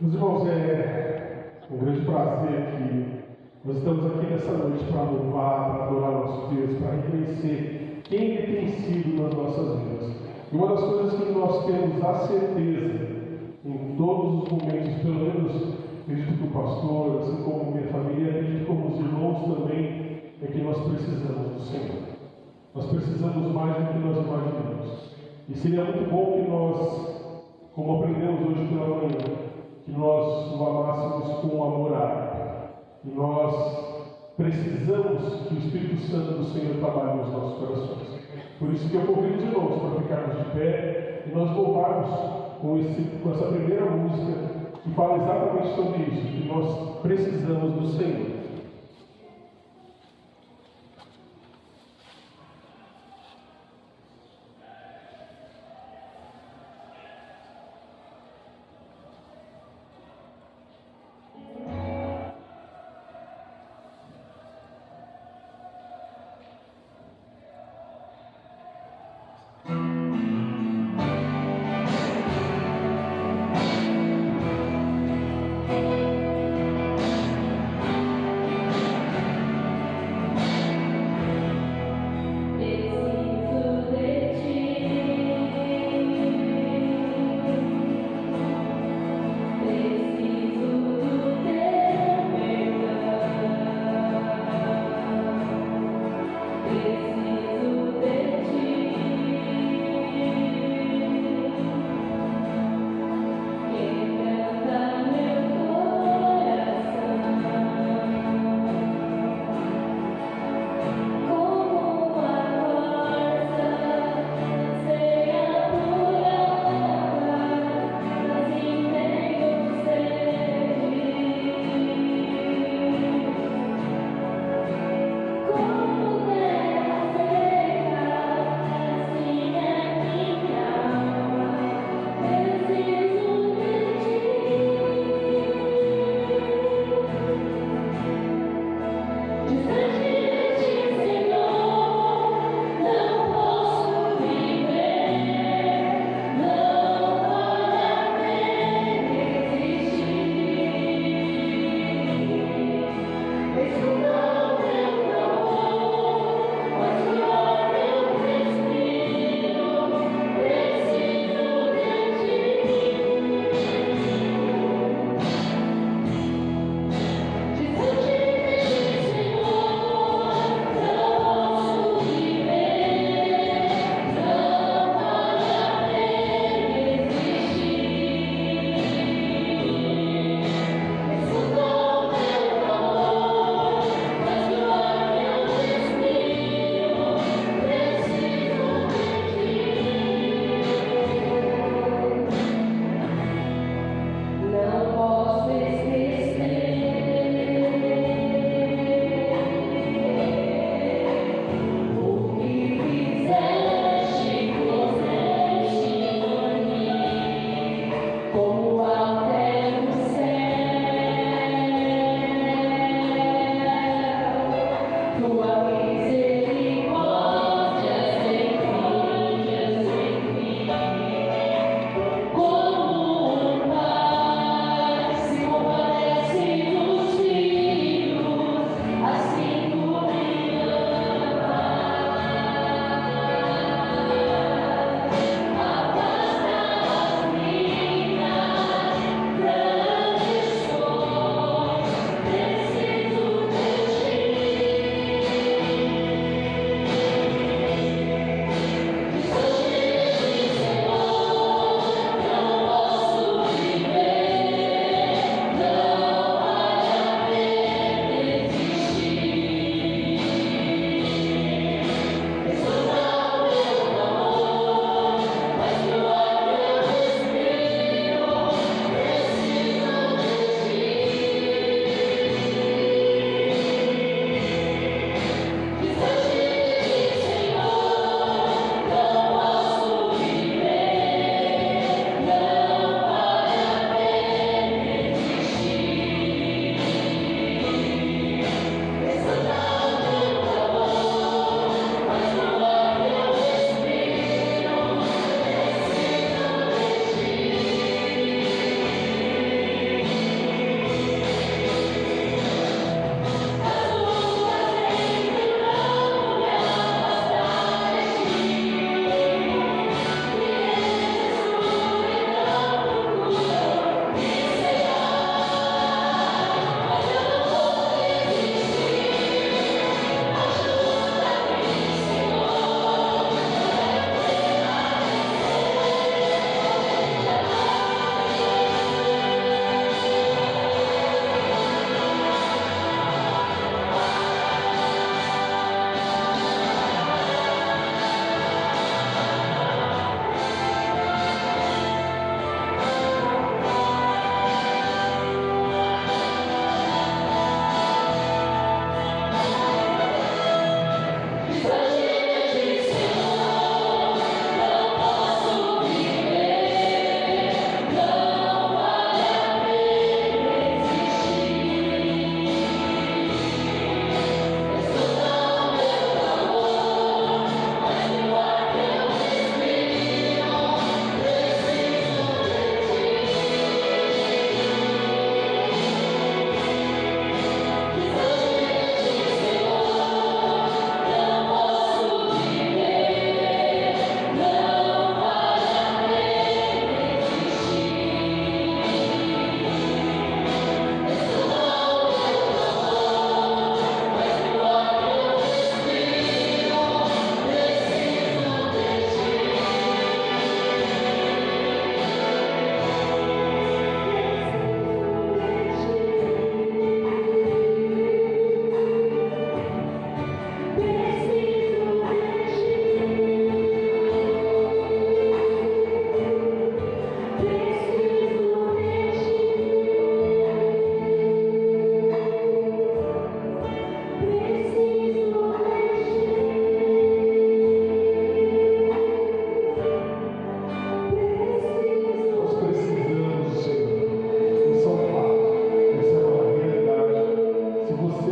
Meus irmãos, é um grande prazer que nós estamos aqui nessa noite para louvar, para adorar nosso Deus, para reconhecer quem Ele tem sido nas nossas vidas. E uma das coisas que nós temos a certeza, em todos os momentos, pelo menos acredito que o pastor, assim como minha família, acredito como os irmãos também, é que nós precisamos do Senhor. Nós precisamos mais do que nós imaginamos. E seria muito bom que nós, como aprendemos hoje pela manhã, que nós o amássemos com amor ágape. E nós precisamos que o Espírito Santo do Senhor trabalhe nos nossos corações. Por isso que eu convido de novo para ficarmos de pé e nós louvarmos com essa primeira música que fala exatamente sobre isso, que nós precisamos do Senhor.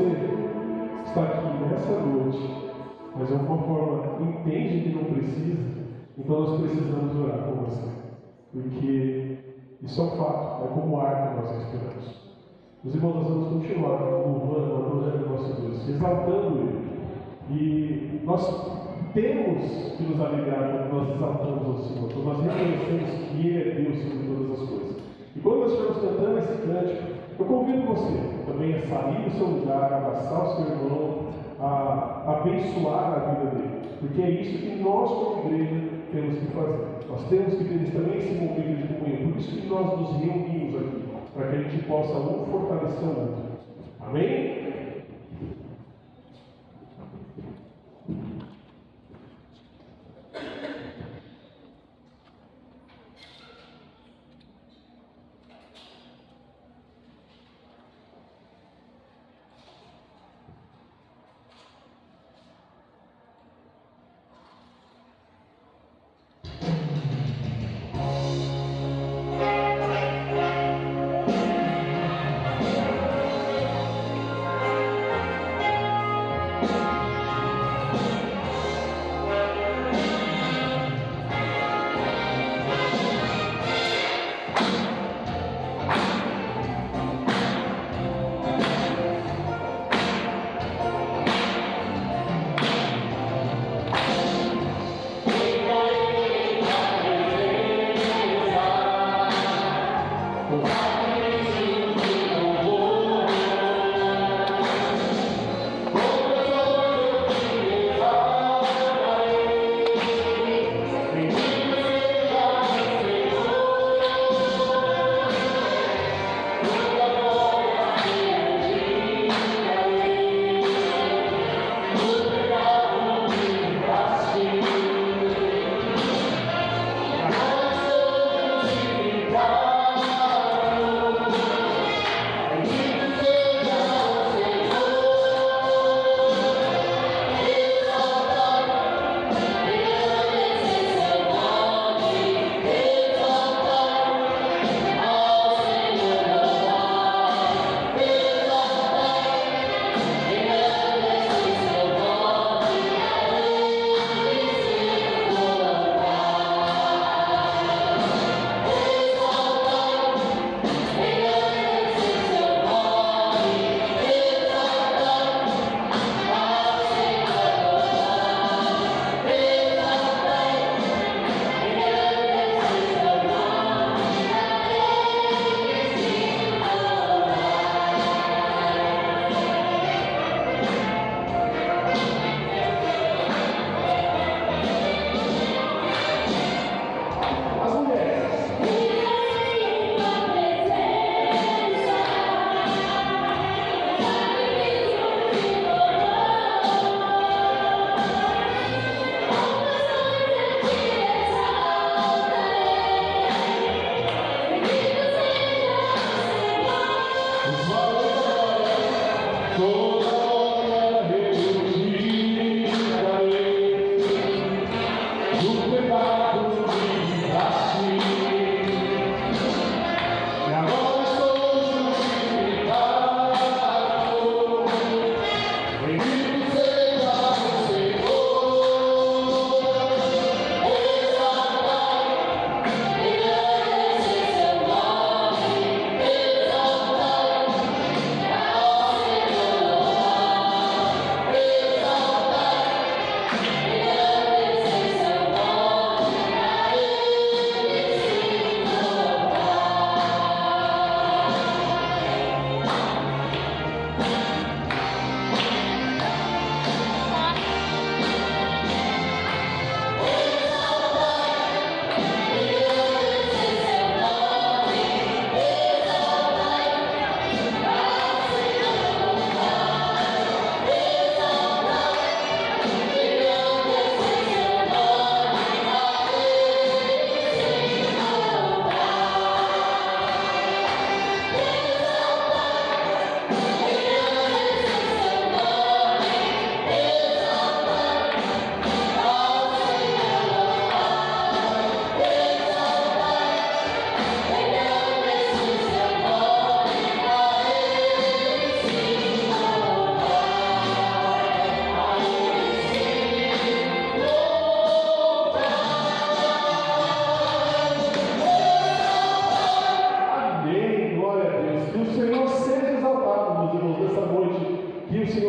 você está aqui nessa noite, mas de alguma forma entende que não precisa, então nós precisamos orar por você. Porque isso é um fato, é como ar que nós respiramos. Os irmãos, nós vamos continuar louvando, adorando o nosso Deus, exaltando Ele. E nós temos que nos alegrar quando nós exaltamos ao Senhor, quando nós reconhecemos que Ele é Deus sobre todas as coisas. E quando nós estamos cantando esse cântico, eu convido você também a sair do seu lugar, a abraçar o seu irmão, a abençoar a vida dele. Porque é isso que nós, como igreja, temos que fazer. Nós temos que ter também esse momento de comunhão. Por isso que nós nos reunimos aqui, para que a gente possa um fortalecer o outro. Amém?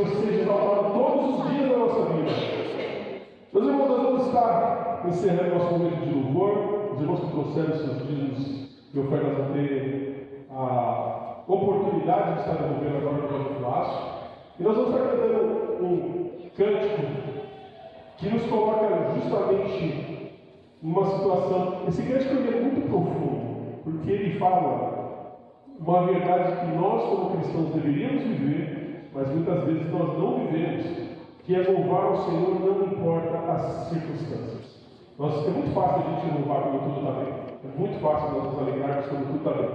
Senhor seja exaltado todos os dias da nossa vida. Meus irmãos, nós vamos estar encerrando nosso momento de louvor. Os irmãos que trouxeram seus dízimos e ofertas vão ter a oportunidade de estar devolvendo agora no Pão de Flash. E nós vamos estar cantando um cântico que nos coloca justamente numa situação. Esse cântico é muito profundo, porque ele fala uma verdade que nós, como cristãos, deveríamos viver, mas muitas vezes nós não vivemos, que é louvar o Senhor não importa as circunstâncias. É muito fácil a gente louvar quando tudo está bem. É muito fácil nós nos alegrarmos quando tudo está bem.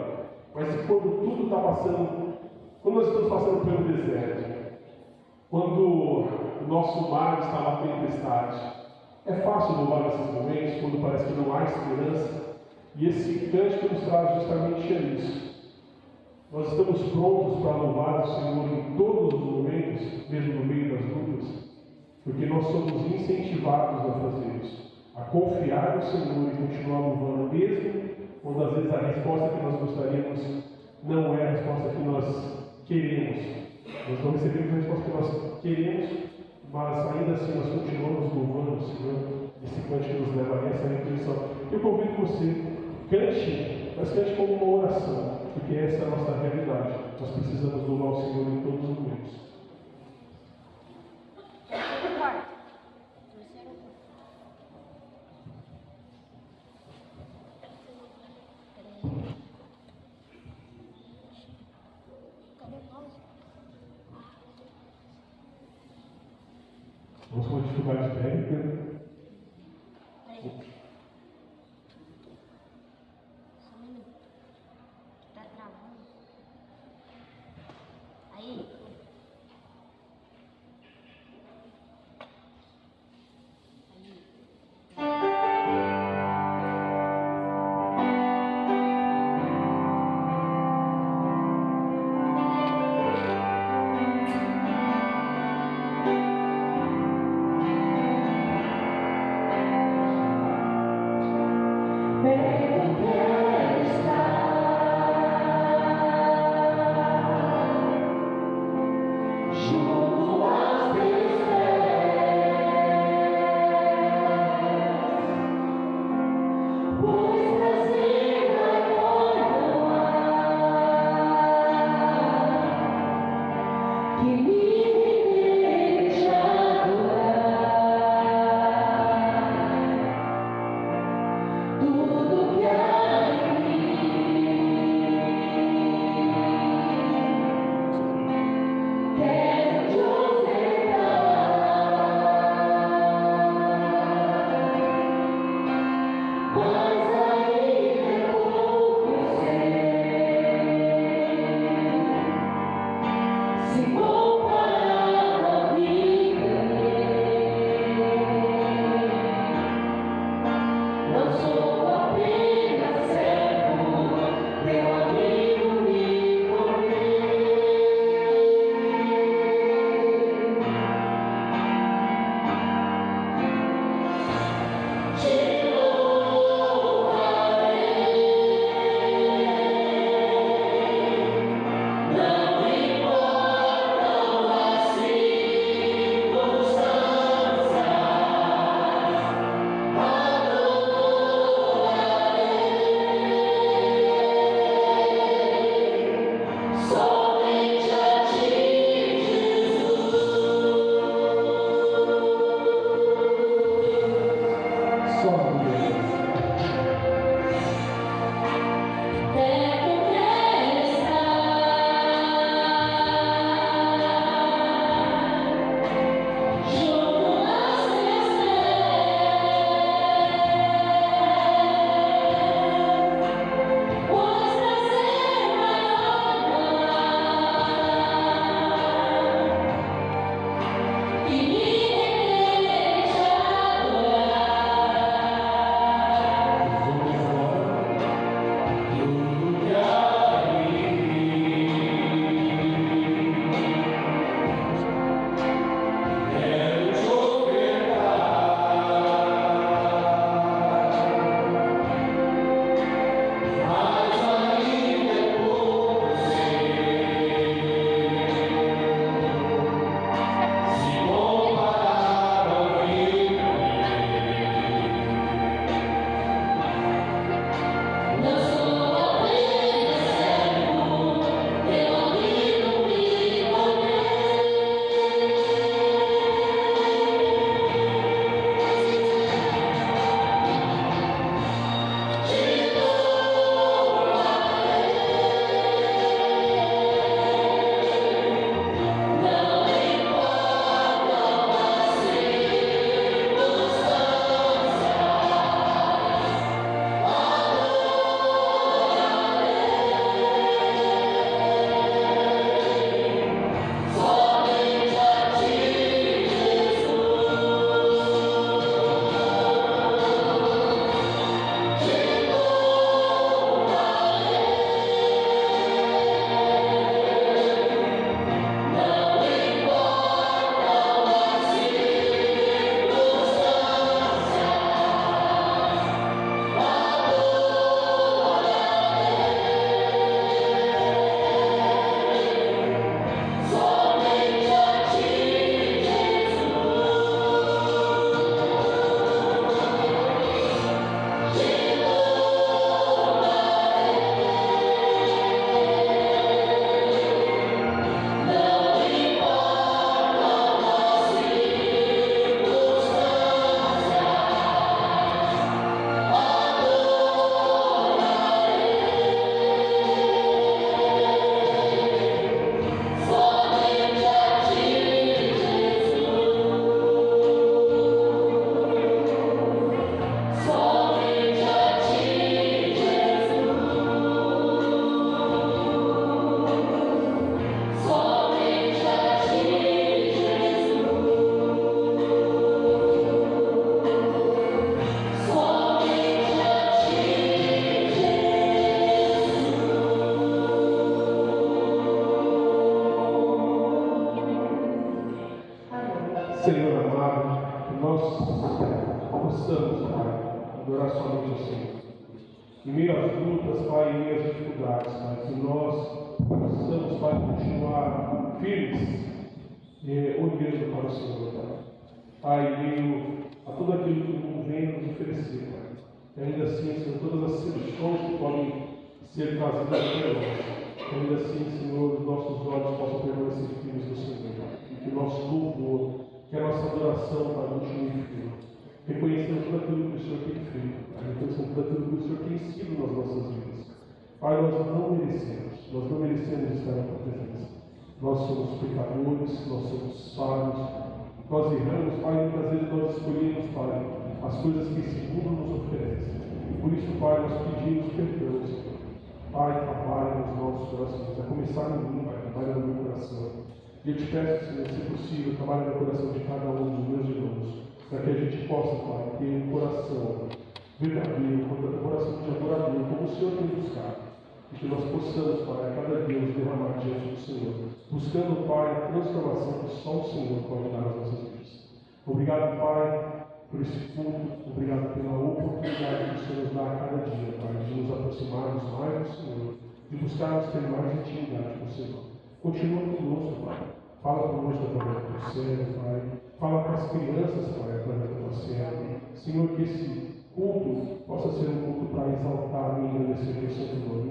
Mas quando tudo está passando, quando nós estamos passando pelo deserto, quando o nosso mar está na tempestade, é fácil louvar nesses momentos, quando parece que não há esperança. E esse cântico nos traz justamente isso. Nós estamos prontos para louvar o Senhor em todos os momentos, mesmo no meio das lutas, porque nós somos incentivados a fazer isso, a confiar no Senhor e continuar louvando, mesmo quando às vezes a resposta que nós gostaríamos não é a resposta que nós queremos. Nós não recebemos a resposta que nós queremos, mas ainda assim nós continuamos louvando o Senhor. Esse cântico nos leva a essa reflexão. Eu convido você, cante, mas cante como uma oração, porque essa é a nossa realidade. Nós precisamos louvar o Senhor em todos os momentos. Vamos com uma dificuldade técnica. Tá travando. Aí. Senhor amado, que nós possamos, Pai, adorar somente o Senhor. Em meio às lutas, Pai, em meio às dificuldades, Pai, que nós possamos, Pai, continuar firmes, olhando para o Senhor, Pai. Pai, em meio a tudo aquilo que o mundo vem nos oferecer, Pai. E ainda assim, Senhor, todas as seduções que podem ser trazidas até nós. Ainda assim, Senhor, os nossos olhos possam permanecer firmes no Senhor, Pai. E que o nosso louvor, que a nossa adoração, Pai, continue firme. Reconhecendo tudo aquilo que o Senhor tem feito, Pai. Reconhecendo tudo aquilo que o Senhor tem sido nas nossas vidas. Pai, nós não merecemos estar na tua presença. Nós somos pecadores, nós somos falhos, nós erramos, Pai, e muitas vezes nós escolhemos, Pai, as coisas que esse mundo nos oferece. Por isso, Pai, nós pedimos perdão, Senhor. Pai, trabalha nos nossos corações, a começar em mim, Pai, trabalha no meu coração. E eu te peço, Senhor, se possível, trabalha no coração de cada um dos meus irmãos, para que a gente possa, Pai, ter um coração verdadeiro, um coração de adorador, como o Senhor tem buscado. E que nós possamos, Pai, a cada dia nos derramar diante do Senhor, buscando, Pai, a transformação que só o Senhor pode dar nas nossas vidas. Obrigado, Pai, por esse culto, obrigado pela oportunidade que o Senhor nos dá a cada dia, Pai, de nos aproximarmos mais do Senhor, de buscarmos ter mais intimidade com o Senhor. Continua conosco, Pai. Fala conosco através do teu servo, Pai. Fala com as crianças, Pai, através do teu servo. Senhor, que esse culto possa ser um culto para exaltar e engrandecer o teu santo nome.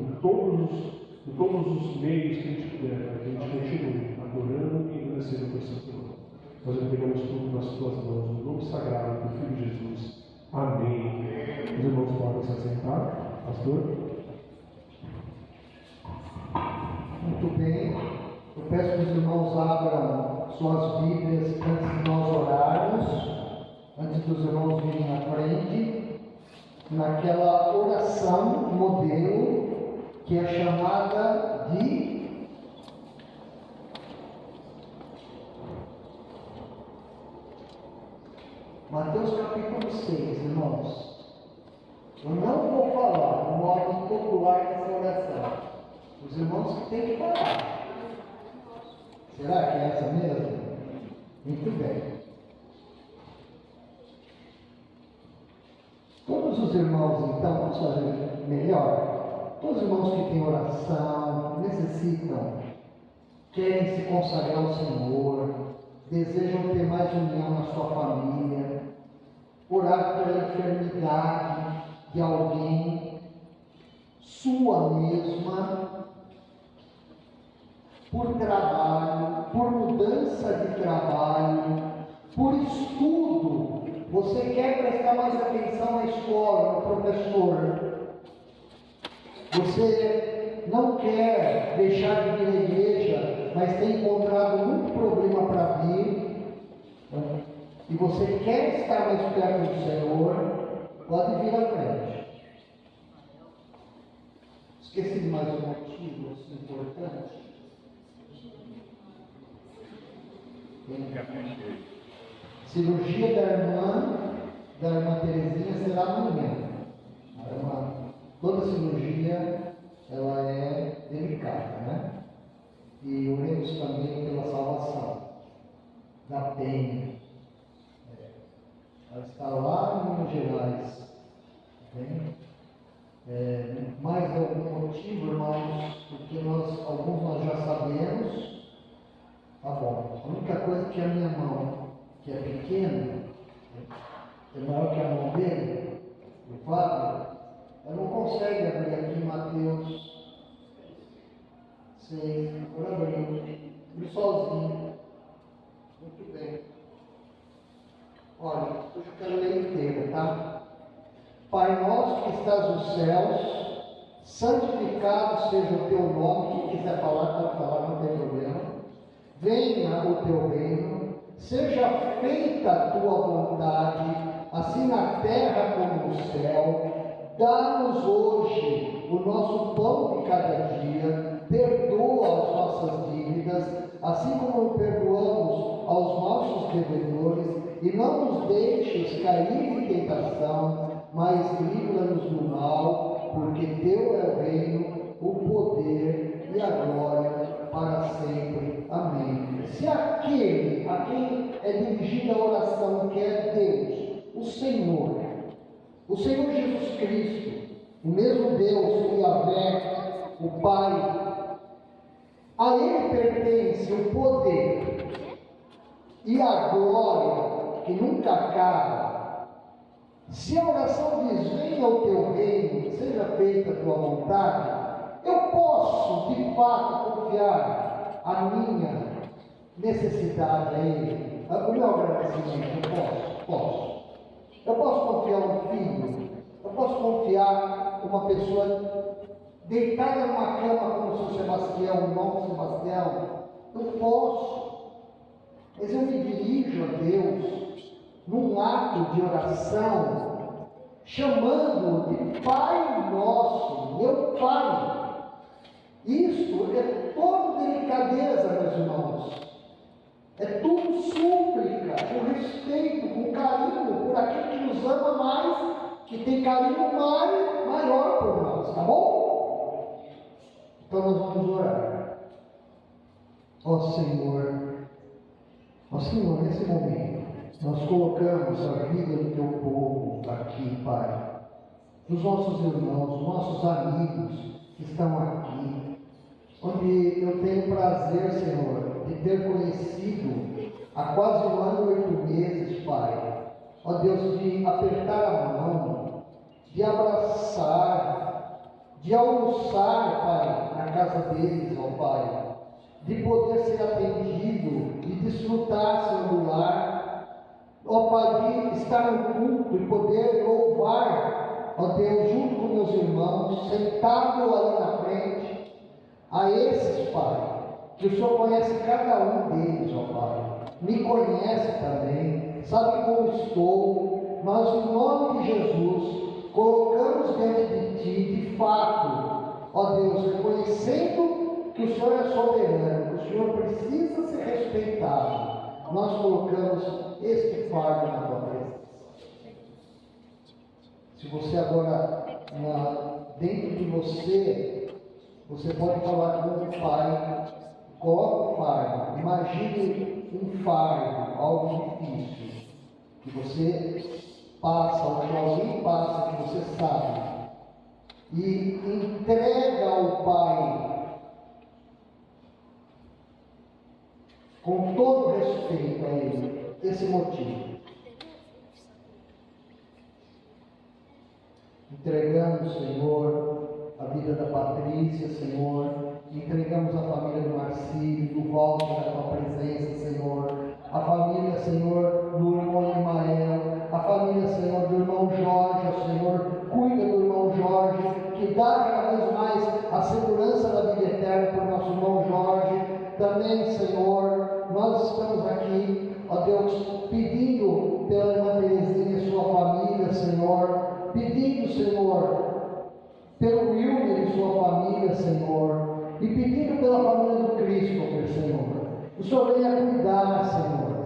Em todos os meios que a gente puder, Pai, que a gente continue adorando e engrandecendo o teu santo nome. Nós entregamos tudo nas tuas mãos, no nome sagrado do Filho Jesus. Amém. Os irmãos podem se assentar, pastor. Muito bem. Eu peço que os irmãos abram suas Bíblias antes de nós orarmos, antes dos irmãos virem à frente, naquela oração modelo que é chamada de Mateus capítulo 6, irmãos. Eu não vou falar o modo popular dessa oração. Os irmãos que têm que falar. Será que é essa mesmo? Muito bem. Todos os irmãos, então, vamos fazer melhor. Todos os irmãos que têm oração, necessitam, querem se consagrar ao Senhor, desejam ter mais união na sua família, orar pela enfermidade de alguém, sua mesma, por trabalho, por mudança de trabalho, por estudo. Você quer prestar mais atenção na escola, no professor. Você não quer deixar de vir à igreja, mas tem encontrado muito problema para vir, e você quer estar mais perto do Senhor, pode vir à frente. Esqueci de mais um motivo importante. Cirurgia da irmã Terezinha será amanhã. Toda cirurgia ela é delicada, né? E oremos também pela salvação da Penha. Ela está lá em Minas Gerais. Bem? Mais algum motivo, irmãos? Porque alguns nós já sabemos. Tá bom. A única coisa é que a minha mão, que é pequena, é maior que a mão dele, o Fábio, ela não consegue abrir aqui Mateus 6, por abrir, ele sozinho. Muito bem. Olha, eu quero ler inteira, tá? Pai nosso que estás nos céus, santificado seja o teu nome. Quem quiser falar, pode falar, não tem problema. Venha o teu reino, seja feita a tua vontade, assim na terra como no céu. Dá-nos hoje o nosso pão de cada dia, perdoa as nossas dívidas, assim como perdoamos aos nossos devedores, e não nos deixes cair em tentação, mas livra-nos do mal, porque teu é o reino, o poder e a glória para sempre. Amém. Se aquele a quem é dirigido dirigir a oração, que é Deus, o Senhor Jesus Cristo, o mesmo Deus, o Yahvé, o Pai. A Ele pertence o poder e a glória que nunca acaba. Se a oração diz: venha o teu reino, seja feita a tua vontade, eu posso de fato confiar a minha necessidade a Ele, o meu agradecimento. Eu posso. Eu posso confiar um filho, eu posso confiar uma pessoa deitada numa cama como o São Sebastião, o irmão Sebastião. Eu posso. Mas eu me dirijo a Deus num ato de oração, chamando-o de Pai Nosso, meu Pai. Isto é toda delicadeza, meus irmãos. É tudo súplica, com respeito, com carinho por aquele que nos ama mais, que tem carinho maior por nós, tá bom? Então nós vamos orar. Ó Senhor, nesse momento, nós colocamos a vida do teu povo aqui, Pai, dos nossos irmãos, dos nossos amigos que estão aqui, onde eu tenho prazer, Senhor, de ter conhecido há quase 1 ano e 8 meses, Pai. Ó Deus, de apertar a mão, de abraçar, de almoçar, Pai, na casa deles, ó Pai, de poder ser atendido, de desfrutar seu lar, ó Pai, de estar no culto e poder louvar, ó Deus, junto com meus irmãos, sentado ali na frente. A esses, Pai, que o Senhor conhece cada um deles, ó Pai, me conhece também, sabe como estou, mas em nome de Jesus, colocamos diante de Ti, de fato, ó Deus, reconhecendo que o Senhor é soberano, que o Senhor precisa ser respeitado, nós colocamos este fardo na Tua presença. Se você agora, dentro de você pode falar com o Pai, coloca o fardo, imagine um fardo, algo difícil, que você passa, ou que alguém passa, que você sabe, e entrega ao Pai, com todo respeito a Ele, esse motivo. Entregamos, Senhor, a vida da Patrícia, Senhor, entregamos a família do Marcílio, do Walter, na Tua presença, Senhor, a família, Senhor, do irmão Emael, a família, Senhor, do irmão Jorge, Senhor, cuida do irmão Jorge, que dá cada vez mais a segurança da vida eterna para o nosso irmão Jorge, também, Senhor, nós estamos aqui, ó Deus, pedindo pela irmã Terezinha e sua família, Senhor, pedindo, Senhor, pelo Wilmer e sua família, Senhor, e pedindo pela família do Christopher, Senhor. O Senhor venha cuidar, Senhor.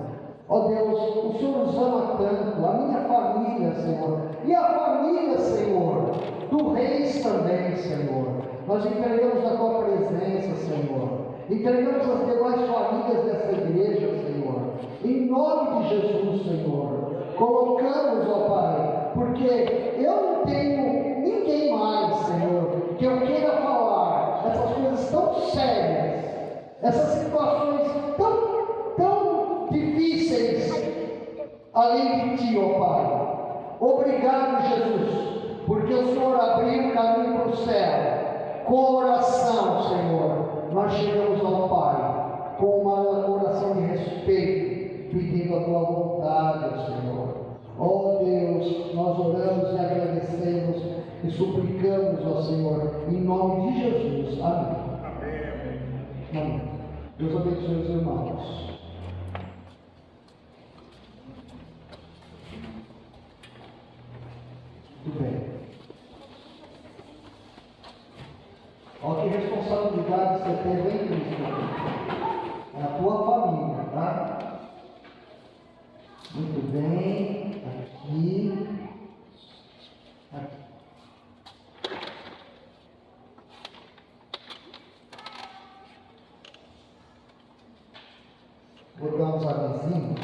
Ó Deus, o Senhor nos ama tanto, a minha família, Senhor, e a família, Senhor, do Reis também, Senhor. Nós entregamos a Tua presença, Senhor. Entregamos as demais famílias dessa igreja, Senhor. Em nome de Jesus, Senhor. Colocamos, ó Pai, porque eu não tenho ninguém mais, Senhor, que eu queira falar essas coisas tão sérias, essas situações tão difíceis, além de Ti, ó Pai. Obrigado, Jesus, porque o Senhor abriu o caminho para o céu. Com oração, Senhor, nós chegamos ao Pai, com uma oração de respeito, pedindo a Tua vontade, Senhor. Ó Deus, nós oramos e agradecemos e suplicamos ao Senhor, em nome de Jesus. Amém. Amém. Deus abençoe os irmãos. Tudo bem. Olha que responsabilidade você teve em Cristo. É a tua família, tá? Muito bem. Aqui. Vou dar uns avisinhos.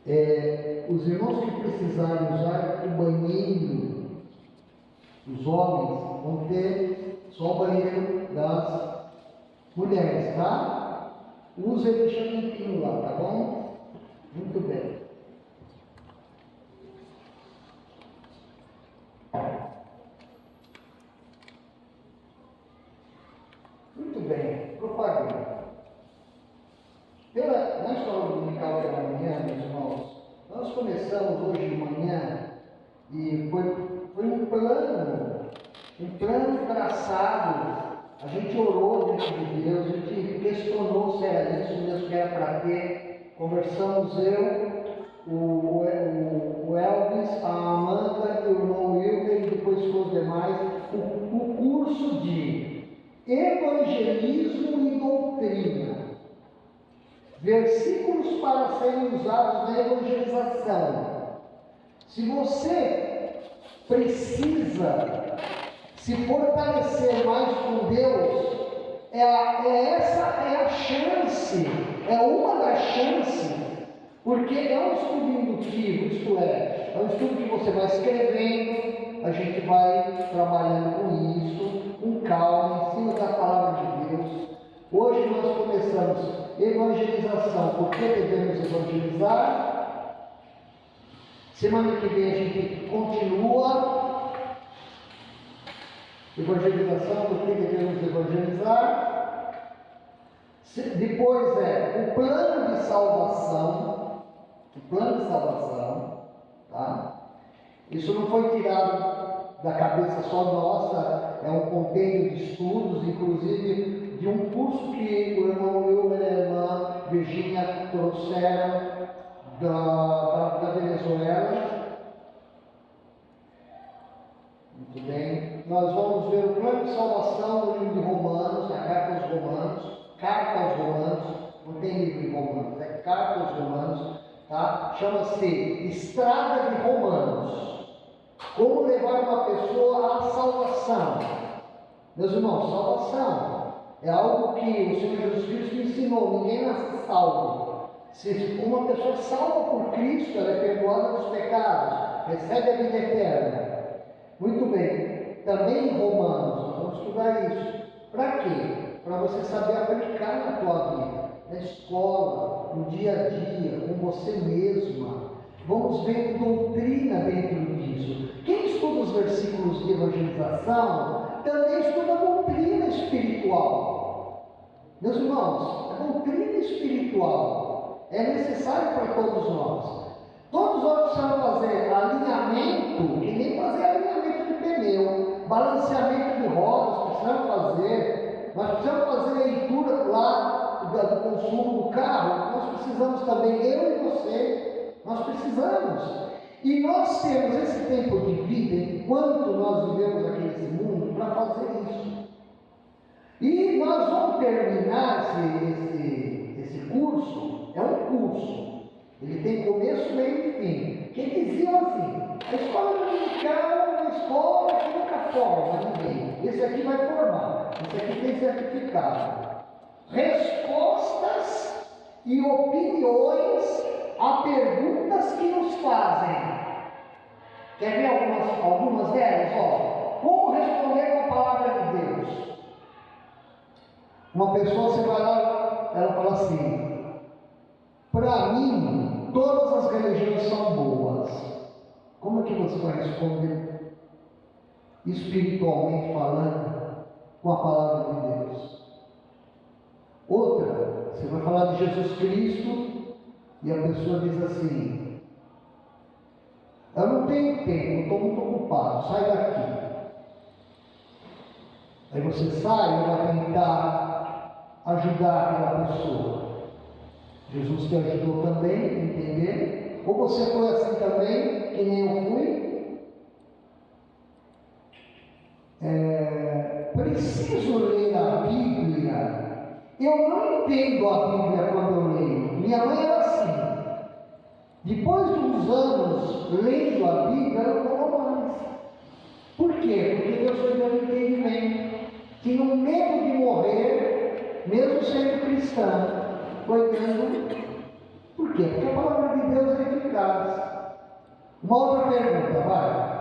Os irmãos que precisarem usar o banheiro, os homens vão ter só o banheiro das mulheres, tá? Usa e deixa limpinho lá, tá bom? Muito bem. Muito bem, propaganda. Na escola dominical pela manhã, meus irmãos, nós começamos hoje de manhã e foi um plano traçado. A gente orou diante de Deus, a gente questionou se era isso mesmo que era para ter. Conversamos o Elvis, a Amanda, o irmão Wilber e depois com os demais, o curso de Evangelismo e Doutrina. Versículos para serem usados na evangelização. Se você precisa se fortalecer mais com Deus, essa é a chance, é uma das chances, porque é um estudo indutivo, isto é um estudo que você vai escrevendo, a gente vai trabalhando com isso, com calma, em cima da palavra de Deus. Hoje nós começamos evangelização, por que devemos evangelizar? Semana que vem a gente continua evangelização, por que devemos evangelizar? Depois o plano de salvação, tá? Isso não foi tirado da cabeça só nossa, é um compêndio de estudos, inclusive de um curso que o irmão Wilmer e a irmã Virgínia trouxeram da Venezuela. Muito bem. Nós vamos ver o plano de salvação no livro de Romanos, a carta aos Romanos, não tem livro de Romanos, é carta aos Romanos, tá? Chama-se Estrada de Romanos. Como levar uma pessoa à salvação. Meus irmãos, salvação é algo que o Senhor Jesus Cristo ensinou, ninguém nasce salvo. Se uma pessoa salva por Cristo, ela é perdoada dos pecados, recebe a vida eterna. Muito bem, também em Romanos, nós vamos estudar isso. Para quê? Para você saber aplicar na tua vida, na escola, no dia a dia, com você mesma. Vamos ver doutrina dentro disso. Quem estuda os versículos de evangelização também estuda a doutrina espiritual. Meus irmãos, a doutrina espiritual é necessária para todos nós. Todos nós precisamos fazer alinhamento, que nem fazer alinhamento de pneu, balanceamento de rodas, precisamos fazer. Nós precisamos fazer leitura lá do consumo do carro. Nós precisamos também, eu e você, nós precisamos. E nós temos esse tempo de vida, enquanto nós vivemos aqui nesse mundo, para fazer isso. E nós vamos terminar esse curso, é um curso. Ele tem começo, meio e fim. Quem dizia assim, a escola dominical é uma escola que nunca forma ninguém. Esse aqui vai formar, esse aqui tem certificado. Respostas e opiniões a perguntas que nos fazem. Quer ver algumas delas? Como responder com a palavra de Deus? Uma pessoa, você vai lá, ela fala assim, para mim, todas as religiões são boas. Como é que você vai responder, espiritualmente falando, com a palavra de Deus? Outra, você vai falar de Jesus Cristo, e a pessoa diz assim, eu não tenho tempo, estou muito ocupado, sai daqui. Aí você sai e vai tentar ajudar aquela pessoa. Jesus te ajudou também, entender? Ou você foi assim também, que nem eu fui? Preciso ler a Bíblia. Eu não entendo a Bíblia quando eu leio. Minha mãe era assim. Depois de uns anos lendo a Bíblia, ela falou mais. Por quê? Porque Deus foi dando entendimento. Tinha um medo de morrer, mesmo sendo cristã. Foi dando. Por quê? Porque a palavra de Deus é prioridades. Uma outra pergunta, vai.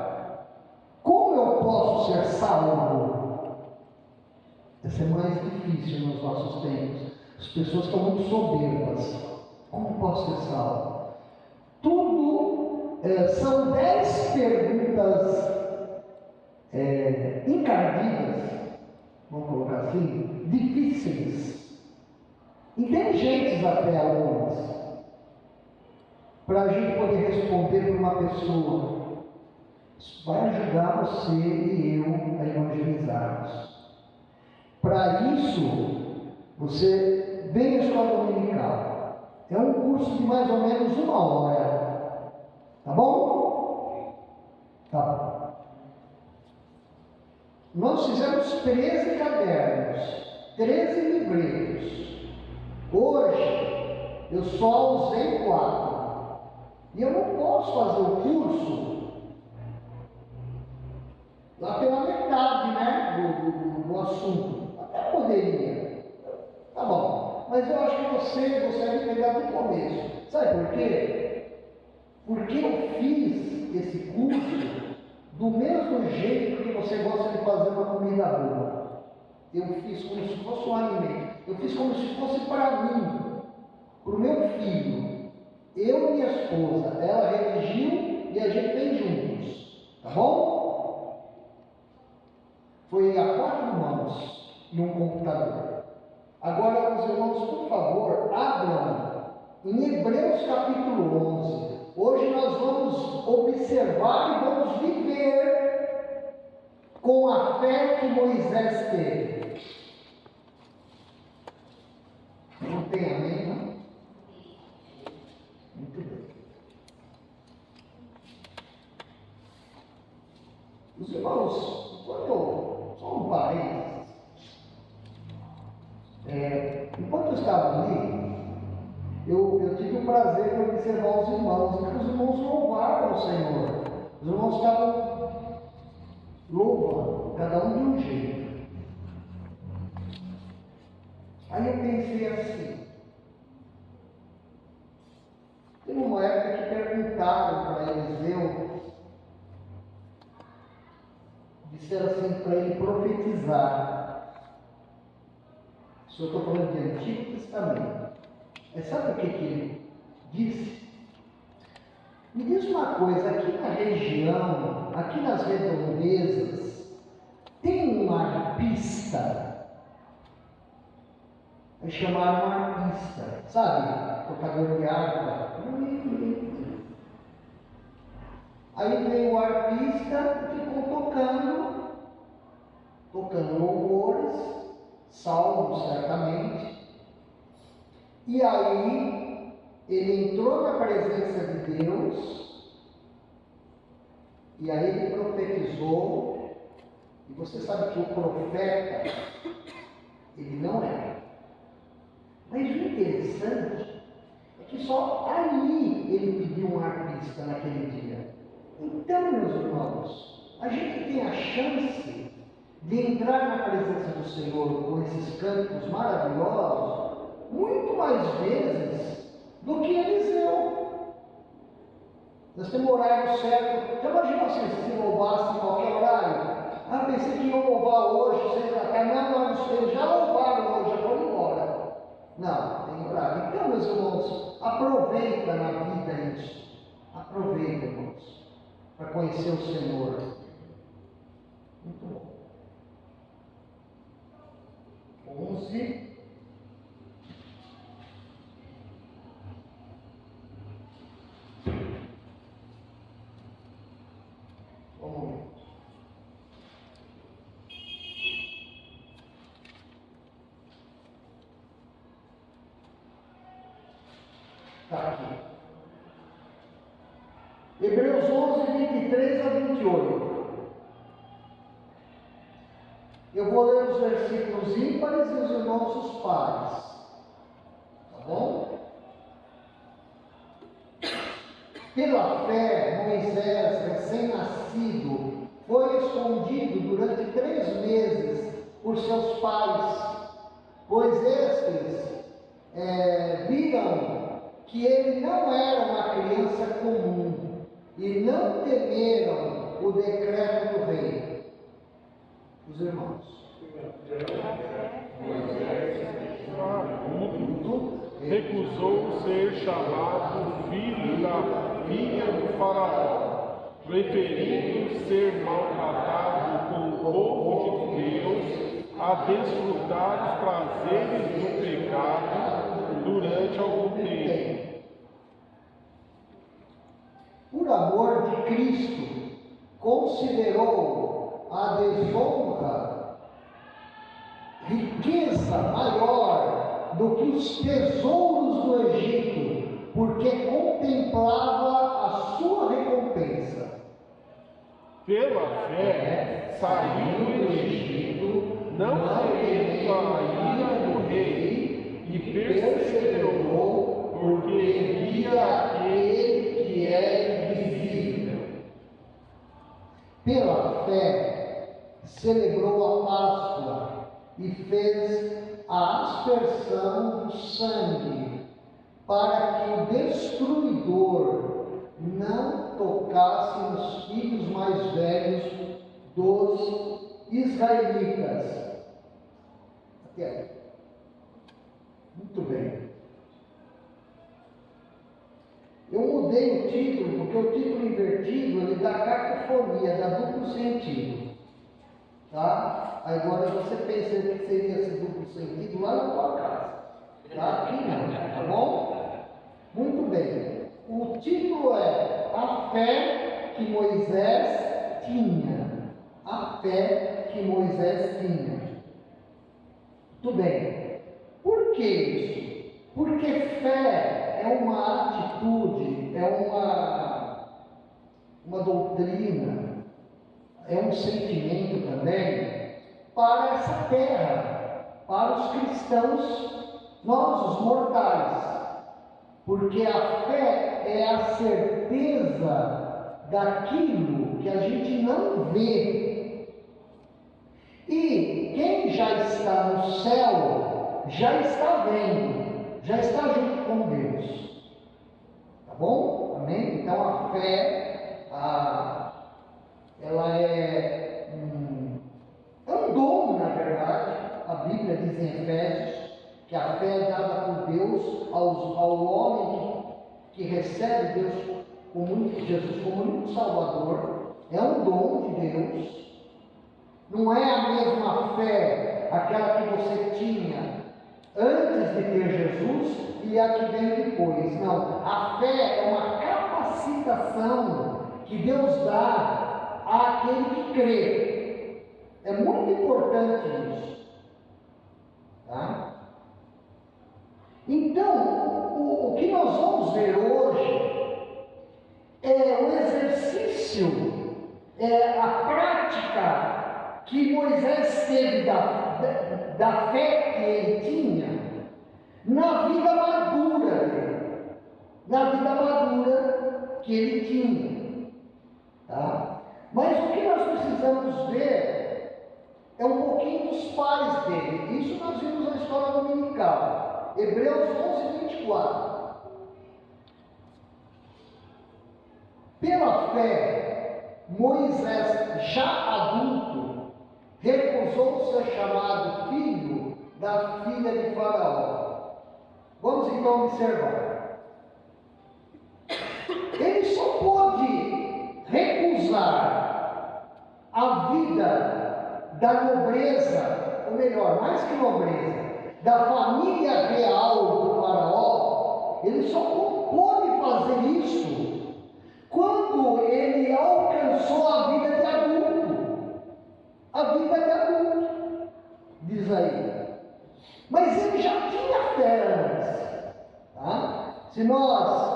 Como eu posso ser salvo? Essa é mais difícil nos nossos tempos. As pessoas estão muito soberbas. Como posso ser salvo? São 10 perguntas encardidas, vamos colocar assim, difíceis, inteligentes até algumas, para a gente poder responder para uma pessoa. Isso vai ajudar você e eu a evangelizarmos. Para isso, você vem à escola dominical. É um curso de mais ou menos 1 hora. Tá bom? Tá bom. Nós fizemos 13 cadernos, 13 livretos. Hoje, eu só usei 4. E eu não posso fazer o curso lá pela metade, né, do assunto. Até poderia. Tá bom. Mas eu acho que você gostaria de pegar do começo. Sabe por quê? Porque eu fiz esse curso do mesmo jeito que você gosta de fazer uma comida boa. Eu fiz como se fosse um alimento. Eu fiz como se fosse para mim, para o meu filho. Eu e minha esposa. Ela redigiu e a gente fez juntos. Tá bom? Foi a 4 mãos e um computador. Agora, meus irmãos, por favor, abram em Hebreus capítulo 11. Hoje nós vamos observar e vamos viver com a fé que Moisés teve. Não tem amém, não? Muito bem. Os irmãos, só um parênteses. Enquanto eu estava ali, eu tive o prazer de observar os irmãos, e os irmãos louvaram o Senhor. Os irmãos estavam louvando, cada um de um jeito. Aí eu pensei assim, teve uma época que perguntaram para Eliseu, disseram assim para ele profetizar. Isso eu estou falando de Antigo Testamento. Mas sabe o que ele disse? Me diz uma coisa, aqui na região, aqui nas redondezas, tem um arpista. Aí chamaram um arpista, sabe? Tocador de harpa. Aí veio o arpista e ficou tocando louvores, salmos certamente. E aí, ele entrou na presença de Deus, e aí ele profetizou, e você sabe que o profeta, ele não é. Mas o interessante é que só ali ele pediu um arpista naquele dia. Então, meus irmãos, a gente tem a chance de entrar na presença do Senhor com esses cânticos maravilhosos, muito mais vezes do que Eliseu. Nós temos horário certo. Já imaginou se louvasse em qualquer horário? Pensei que iam louvar hoje, 6 da tarde. Não, eles já louvaram hoje, já foram embora. Não, tem horário. Então, meus irmãos, aproveita na vida isso. Aproveita, irmãos, para conhecer o Senhor. Muito bom. 11. Vamos ver. Está aqui. Hebreus 11, 23 a 28. Eu vou ler os versículos ímpares e os irmãos os pares. Tá bom? Pela fé, Moisés, recém-nascido, foi escondido durante 3 meses por seus pais, pois estes viram que ele não era uma criança comum e não temeram o decreto do rei. Os irmãos. Recusou ser chamado filho da filha do faraó, preferindo ser maltratado com o povo de Deus a desfrutar dos prazeres do pecado durante algum tempo. Por amor de Cristo, considerou a desonra riqueza maior do que os tesouros do Egito, porque contemplava a sua recompensa. Pela fé, saiu do Egito, não temendo a ira do rei, e perseverou, porque via aquele que é invisível. Pela fé, celebrou a Páscoa e fez a aspersão do sangue, para que o destruidor não tocasse nos filhos mais velhos dos israelitas. Até aí. Muito bem. Eu mudei o título, porque o título invertido ele dá cacofonia, dá duplo sentido. Tá? Agora você pensa o que seria esse duplo sentido lá na tua casa. Tá? Aqui não, tá bom? Muito bem. O título é A Fé que Moisés Tinha. A Fé que Moisés Tinha. Muito bem. Por que isso? Porque fé é uma atitude, é uma doutrina, é um sentimento também para essa terra, para os cristãos, nós os mortais. Porque a fé é a certeza daquilo que a gente não vê. E quem já está no céu, já está vendo, já está junto com Deus. Tá bom? Amém? Então a fé, ela é um dom, na verdade. A Bíblia diz em Efésios que a fé é dada por Deus ao homem que recebe Deus Jesus como único Salvador. É um dom de Deus. Não é a mesma fé aquela que você tinha antes de ter Jesus e a que veio depois. Não. A fé é uma capacitação que Deus dá àquele que crê. É muito importante isso. Tá? Então, o que nós vamos ver hoje é o exercício, a prática que Moisés teve da fé que ele tinha na vida madura dele, na vida madura que ele tinha. Tá? Mas o que nós precisamos ver é um pouquinho dos pais dele. Isso nós vimos na história dominical. Hebreus 11:24. Pela fé, Moisés, já adulto, recusou ser chamado filho da filha de Faraó. Vamos então observar. Ele só pôde recusar a vida da nobreza, ou melhor, mais que nobreza, da família real do Faraó. Ele só pôde fazer isso quando ele alcançou a vida de adulto. A vida de adulto, diz aí. Mas ele já tinha fé antes. Tá? Se nós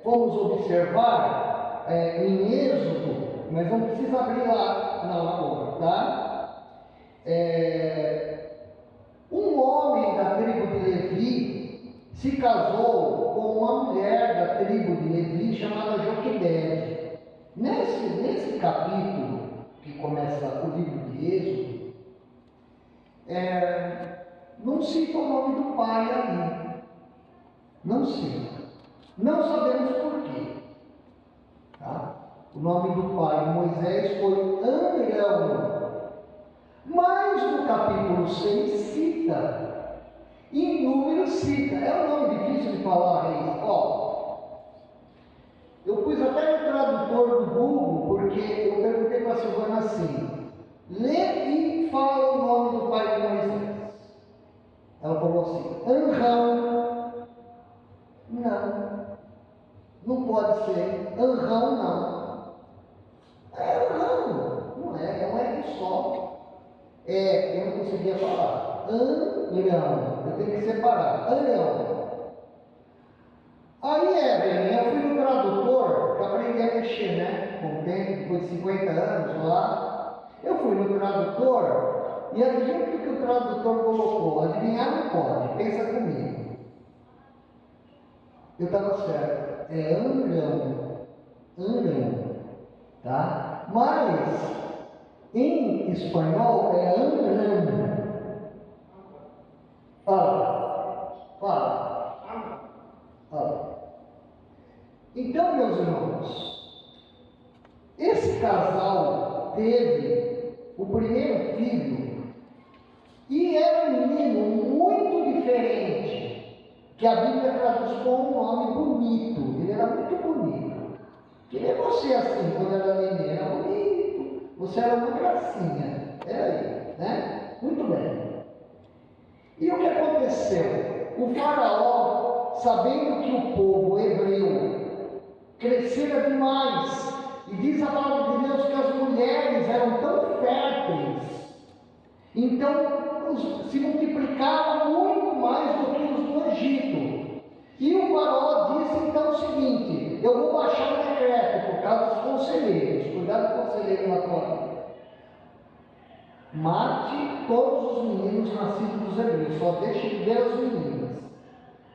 formos observar em Êxodo, mas não precisa abrir lá, não agora, tá? Um homem da tribo de Levi se casou com uma mulher da tribo de Levi chamada Joquebede. Nesse capítulo que começa o livro de Êxodo, não cita o nome do pai ali, cita. Não sabemos por quê. Tá? O nome do pai de Moisés foi Amrão. Mas no capítulo 6 cita. E em Números cita. É um nome difícil de falar, Reis. Ó, eu pus até no tradutor do Google, porque eu perguntei para a Silvana assim: lê e fala o nome do pai de Moisés. Ela falou assim: Anrão. Não pode ser. Anrão não. É Anrão, não é R só. Eu não conseguia falar. Anrão, eu tenho que separar. Anrão. Aí, Evelyn, eu fui no tradutor, que aprendi a mexer, né? Com o tempo, depois de 50 anos lá. Eu fui no tradutor e adivinha o que o tradutor colocou? Adivinhar não pode, pensa comigo. Eu estava certo. É Anrão, tá? Mas em espanhol é Anrão. Fala. Então, meus irmãos, esse casal teve o primeiro filho e era um menino muito diferente, que a Bíblia traduz com um nome bonito. Ele era muito bonito. Que nem você assim, quando era neném, era bonito. Você era uma gracinha. Era aí, né? Muito bem. E o que aconteceu? O faraó, sabendo que o povo hebreu crescera demais, e diz a palavra de Deus que as mulheres eram tão férteis, então se multiplicava muito mais do que os do Egito. E o faraó disse então o seguinte: eu vou baixar um decreto por causa dos conselheiros. Cuidado com o conselheiro na tua vida. Mate todos os meninos nascidos dos hebreus, só deixe de ver as meninas.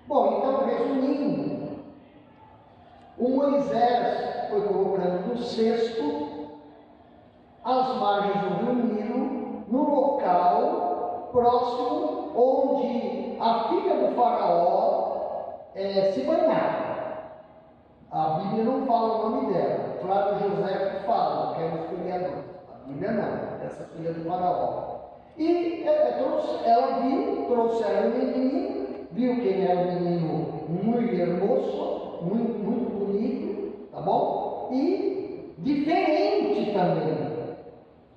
Bom, então, resumindo, o Moisés foi colocando no cesto, às margens do rio Nilo, no local próximo onde a filha do faraó se banhava. A Bíblia não fala o nome dela. Flávio José fala, que é um historiador. A Bíblia não, essa filha do faraó. E ela viu, trouxeram o menino, viu que ele era um menino muito hermoso, muito bonito, tá bom? E diferente também.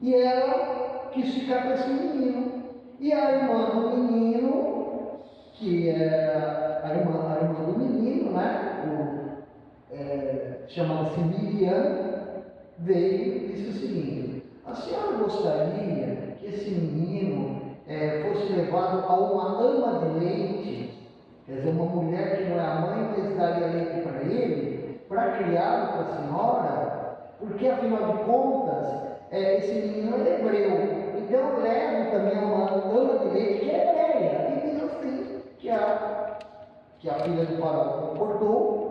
E ela quis ficar com esse menino. E a irmã do menino, que é a irmã do menino, né? Chamava-se Miriam, veio e disse o seguinte: a senhora gostaria que esse menino fosse levado a uma ama de leite, quer dizer, uma mulher que não é a mãe, mas daria leite para ele, para criá-lo para a senhora, porque afinal de contas, esse menino é hebreu. Então eu levo também uma ama de leite que é hebreia. E diz assim que a filha do faraó concordou.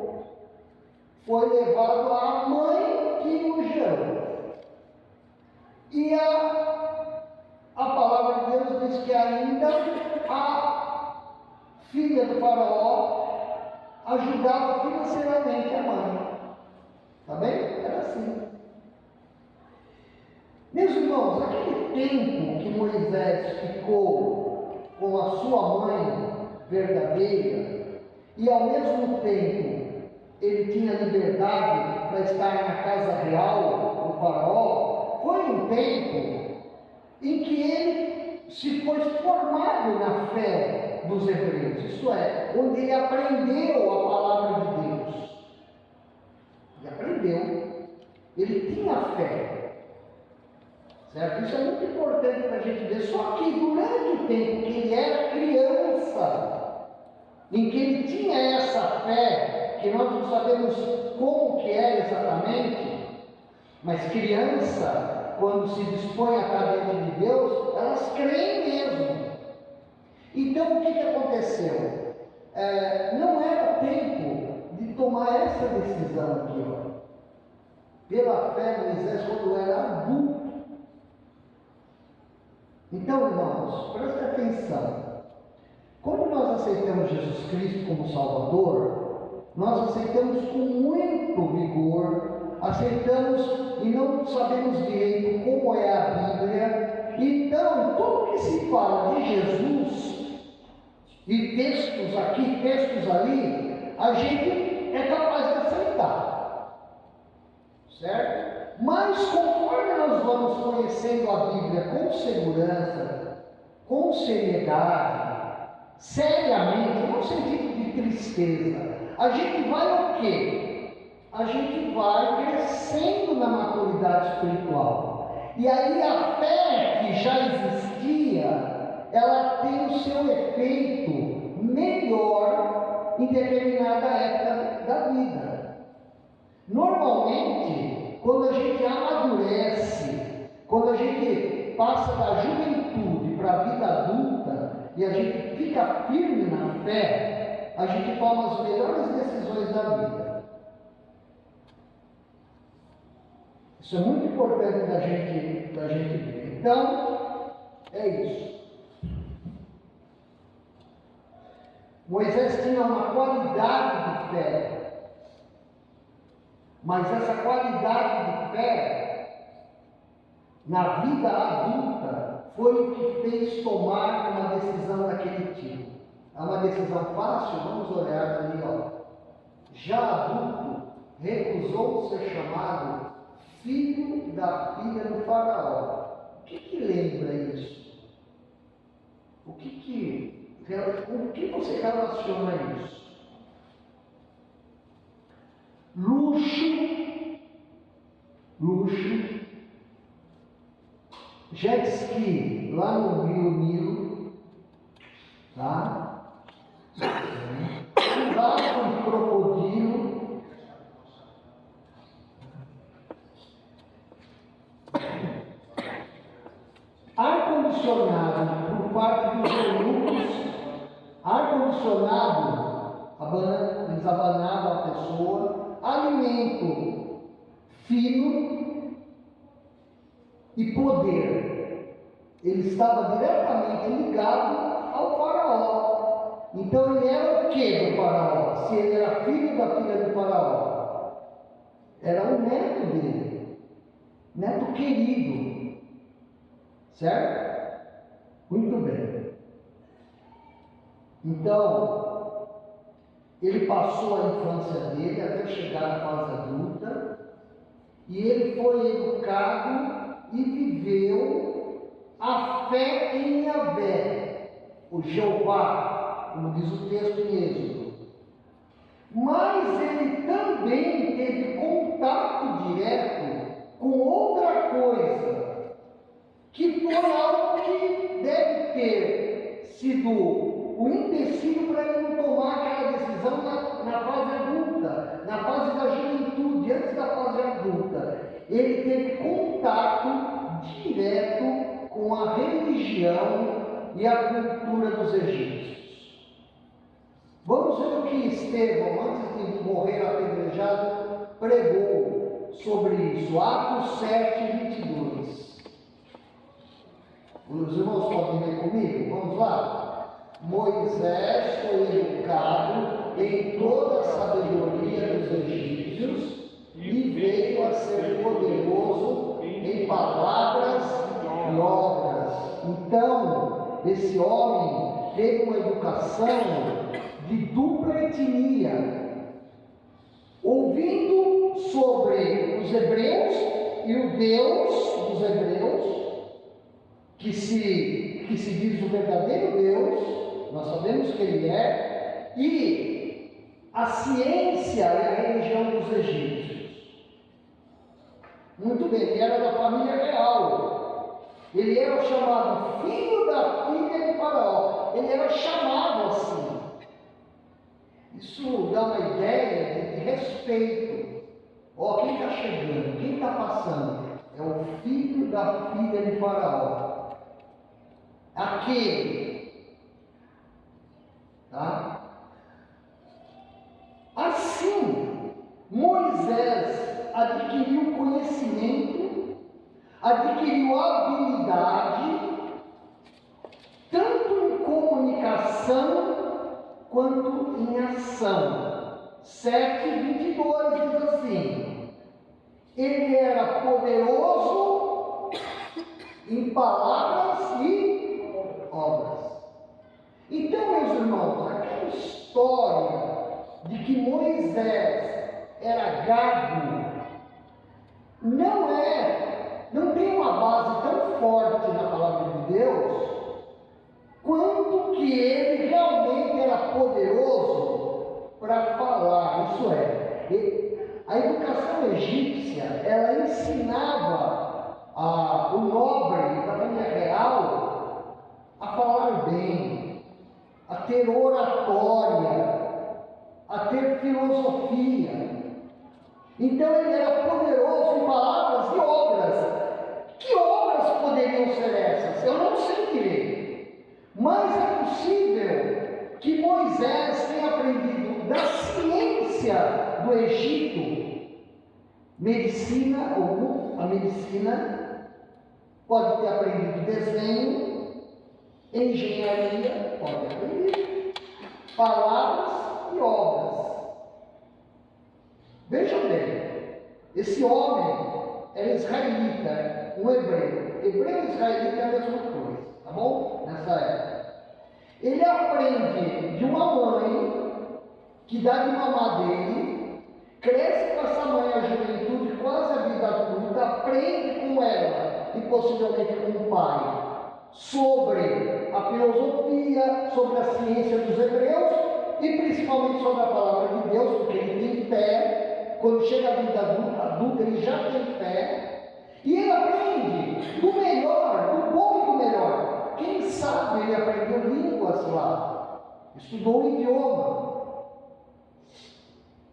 Foi levado à mãe que o gerou. E a palavra de Deus diz que ainda a filha do faraó ajudava financeiramente a mãe. Tá bem? Era assim. Meus irmãos, aquele tempo que Moisés ficou com a sua mãe verdadeira e ao mesmo tempo ele tinha liberdade para estar na casa real do faraó, foi um tempo em que ele se foi formado na fé dos hebreus, isto é, onde ele aprendeu a palavra de Deus. Ele aprendeu, ele tinha fé, certo? Isso é muito importante para a gente ver. Só que durante o tempo que ele era criança, em que ele tinha essa fé, que nós não sabemos como que era exatamente, mas criança, quando se dispõe a estar dentro de Deus, elas creem mesmo. Então o que aconteceu? Não era tempo de tomar essa decisão aqui, ó. Pela fé, Moisés, quando era adulto. Então, irmãos, presta atenção. Quando nós aceitamos Jesus Cristo como Salvador, nós aceitamos com muito vigor, aceitamos e não sabemos direito como é a Bíblia. Então, tudo que se fala de Jesus, e textos aqui, textos ali, a gente é capaz de aceitar, certo? Mas conforme nós vamos conhecendo a Bíblia com segurança, com seriedade, seriamente, não no sentido de tristeza, a gente vai o quê? A gente vai crescendo na maturidade espiritual. E aí a fé que já existia, ela tem o seu efeito melhor em determinada época da vida. Normalmente, quando a gente amadurece, quando a gente passa da juventude para a vida adulta e a gente fica firme na fé, a gente toma as melhores decisões da vida. Isso é muito importante da gente ver. Então, é isso. Moisés tinha uma qualidade de fé, mas essa qualidade de fé, na vida adulta, foi o que fez tomar uma decisão daquele tipo. É uma decisão fácil? Vamos olhar ali, ó. Já adulto, recusou ser chamado filho da filha do faraó. O que lembra isso? Com o que você relaciona isso? Luxo, jet ski lá no Rio Nilo, tá? Lá com crocodilo, ar-condicionado por parte dos eunucos, ar-condicionado, eles abanavam a pessoa, alimento fino e poder. Ele estava diretamente ligado ao faraó. Então ele era o que do faraó? Se ele era filho da filha do faraó, era o neto dele, neto querido, certo? Muito bem. Então, ele passou a infância dele até chegar à fase adulta, e ele foi educado e viveu a fé em Yahvé, o Jeová, como diz o texto em Êxodo. Mas ele também teve contato direto com outra coisa, que foi algo que deve ter sido o empecilho para ele não tomar aquela decisão na fase adulta, na fase da juventude, antes da fase adulta. Ele teve contato direto com a religião e a cultura dos egípcios. Vamos ver o que Estevão, antes de morrer apedrejado, pregou sobre isso. Atos 7, 22. Os irmãos podem ler comigo? Vamos lá? Moisés foi educado em toda a sabedoria dos egípcios e veio a ser poderoso em palavras e obras. Então, esse homem teve uma educação de dupla etnia, ouvindo sobre os hebreus e o Deus dos hebreus, que se diz o verdadeiro Deus, nós sabemos que ele é, e a ciência e a religião dos egípcios. Muito bem, ele era da família real, ele era chamado filho da filha de Faraó, ele era chamado assim. Isso dá uma ideia de respeito. Ó, quem está chegando, quem está passando? É o filho da filha de Faraó. Aquele, tá? Assim, Moisés adquiriu conhecimento, adquiriu habilidade, tanto em comunicação oração quanto em ação. 7:22 diz assim: ele era poderoso em palavras e obras. Então, meus irmãos, aquela história de que Moisés era gago não tem uma base tão forte na palavra de Deus quanto que ele realmente era poderoso para falar. Isso é, a educação egípcia, ela ensinava o nobre da família real a falar bem, a ter oratória, a ter filosofia. Então ele era poderoso em palavras e obras. Que obras poderiam ser essas? Eu não sei direito. Mas é possível que Moisés tenha aprendido da ciência do Egito, medicina, ou a medicina, pode ter aprendido desenho, engenharia, pode aprender, palavras e obras. Vejam bem, esse homem era israelita, um hebreu. Hebreu e israelita é a mesma coisa, tá bom? Nessa época. Ele aprende de uma mãe que dá de mamar dele, cresce com essa mãe a juventude, quase a vida adulta, aprende com ela e possivelmente com o pai sobre a filosofia, sobre a ciência dos hebreus e principalmente sobre a palavra de Deus, porque ele tem fé. Quando chega a vida adulta, ele já tem fé. E ele aprende do melhor, do bom e do melhor. Quem sabe ele aprendeu línguas lá, estudou um idioma.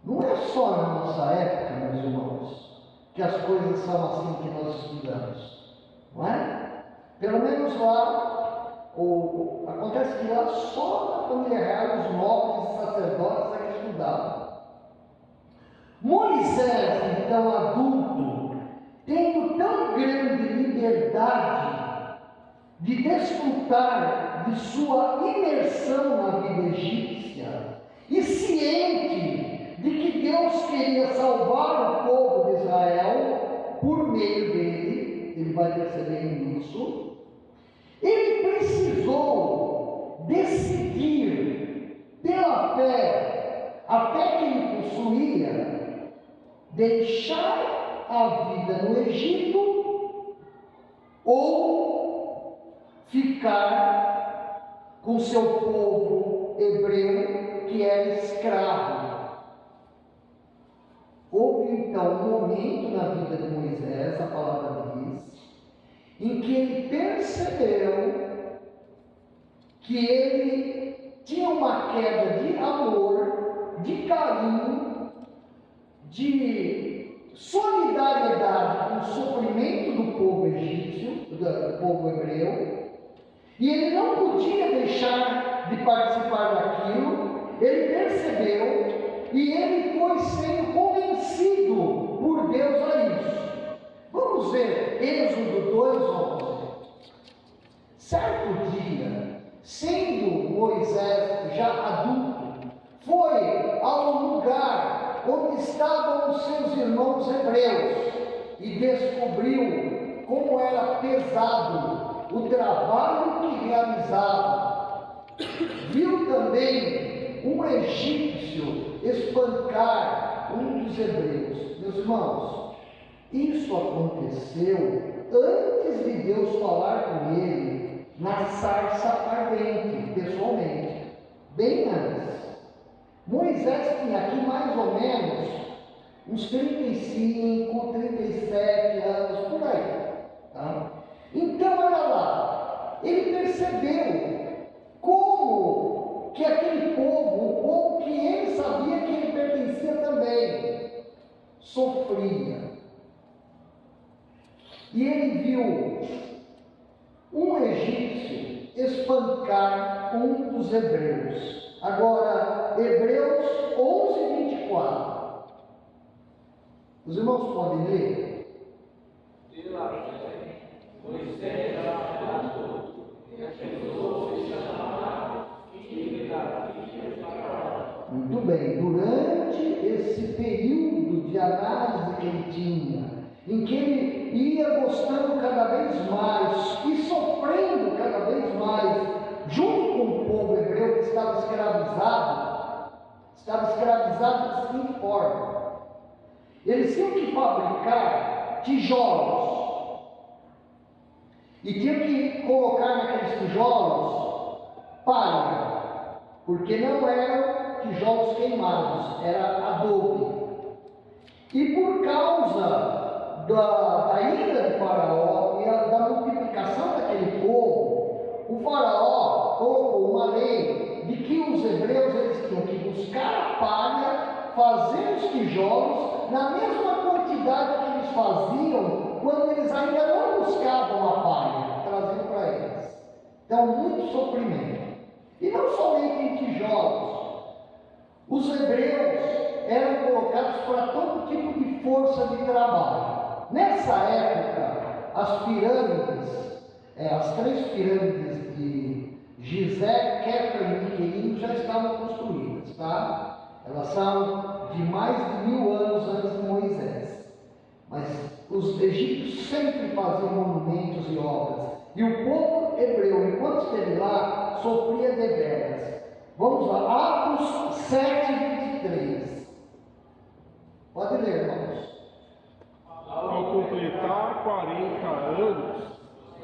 Não é só na nossa época, meus irmãos, que as coisas são assim que nós estudamos, não é? Pelo menos lá, acontece que lá só na família real os nobres e sacerdotes é que estudavam. Moisés, então adulto, tendo tão grande liberdade de desfrutar de sua imersão na vida egípcia e ciente de que Deus queria salvar o povo de Israel por meio dele, ele vai perceber isso, ele precisou decidir pela fé, a fé que ele possuía, deixar a vida no Egito ou ficar com seu povo hebreu que era escravo. Houve então um momento na vida de Moisés, a palavra diz, em que ele percebeu que ele tinha uma queda de amor, de carinho, de solidariedade com o sofrimento do povo egípcio, do povo hebreu, e ele não podia deixar de participar daquilo. Ele percebeu e ele foi sendo convencido por Deus a isso. Vamos ver Êxodo 2:11. Certo dia, sendo Moisés já adulto, foi ao lugar onde estavam os seus irmãos hebreus e descobriu como era pesado o trabalho que realizava. Viu também um egípcio espancar um dos hebreus. Meus irmãos, isso aconteceu antes de Deus falar com ele na sarça ardente, pessoalmente, bem antes. Moisés tinha aqui mais ou menos uns 35, 37 anos, por aí. Tá? Então, olha lá, ele percebeu como que aquele povo, o povo que ele sabia que ele pertencia também, sofria. E ele viu um egípcio espancar um dos hebreus. Agora, Hebreus 11:24. Os irmãos podem ler? Pela fé, Moisés era adulto e a pessoa se chamava e Muito bem, durante esse período de análise que ele tinha, em que ele ia gostando cada vez mais e sofrendo cada vez mais, junto com o povo hebreu que estava escravizado da seguinte forma: eles tinham que fabricar tijolos e tinham que colocar naqueles tijolos palha, porque não eram tijolos queimados, era adobe. E por causa da ira de Faraó e da multiplicação daquele povo, o Faraó colocou uma lei de que os hebreus eles tinham que buscar a palha, fazer os tijolos na mesma quantidade que eles faziam quando eles ainda não buscavam a palha, trazendo para eles. Então, muito sofrimento. E não somente em tijolos. Os hebreus eram colocados para todo tipo de força de trabalho. Nessa época, as pirâmides, as 3 pirâmides de Gizé, Kefra e Miquelino já estavam construídas, tá? Elas são de mais de 1000 anos antes de Moisés. Mas os egípcios sempre faziam monumentos e obras. E o povo hebreu, enquanto esteve lá, sofria deveras. Vamos lá, Atos 7, 23. Pode ler, irmãos. Ao completar 40 anos,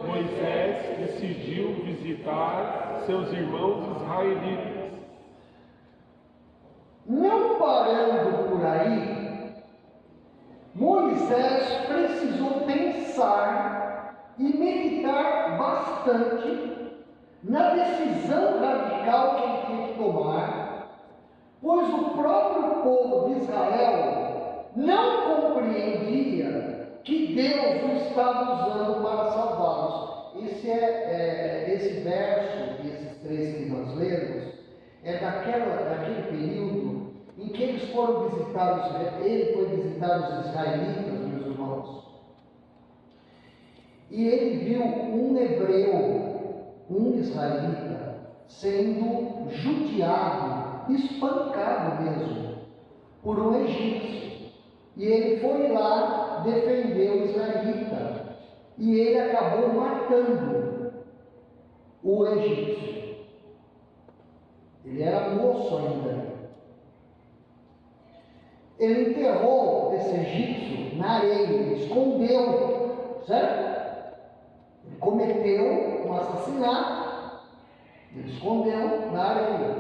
Moisés decidiu visitar seus irmãos israelitas. Não parando por aí, Moisés precisou pensar e meditar bastante na decisão radical que ele tinha que tomar, pois o próprio povo de Israel não compreendia que Deus o estava usando para salvá-los. Esse verso, esses 3 que nós lemos, é daquele período em que ele foi visitar os israelitas, meus irmãos, e ele viu um hebreu, um israelita, sendo judiado, espancado mesmo, por um egípcio. E ele foi lá defender o israelita. E ele acabou matando o egípcio. Ele era moço ainda. Ele enterrou esse egípcio na areia, ele escondeu, certo? Ele cometeu um assassinato, ele escondeu na areia.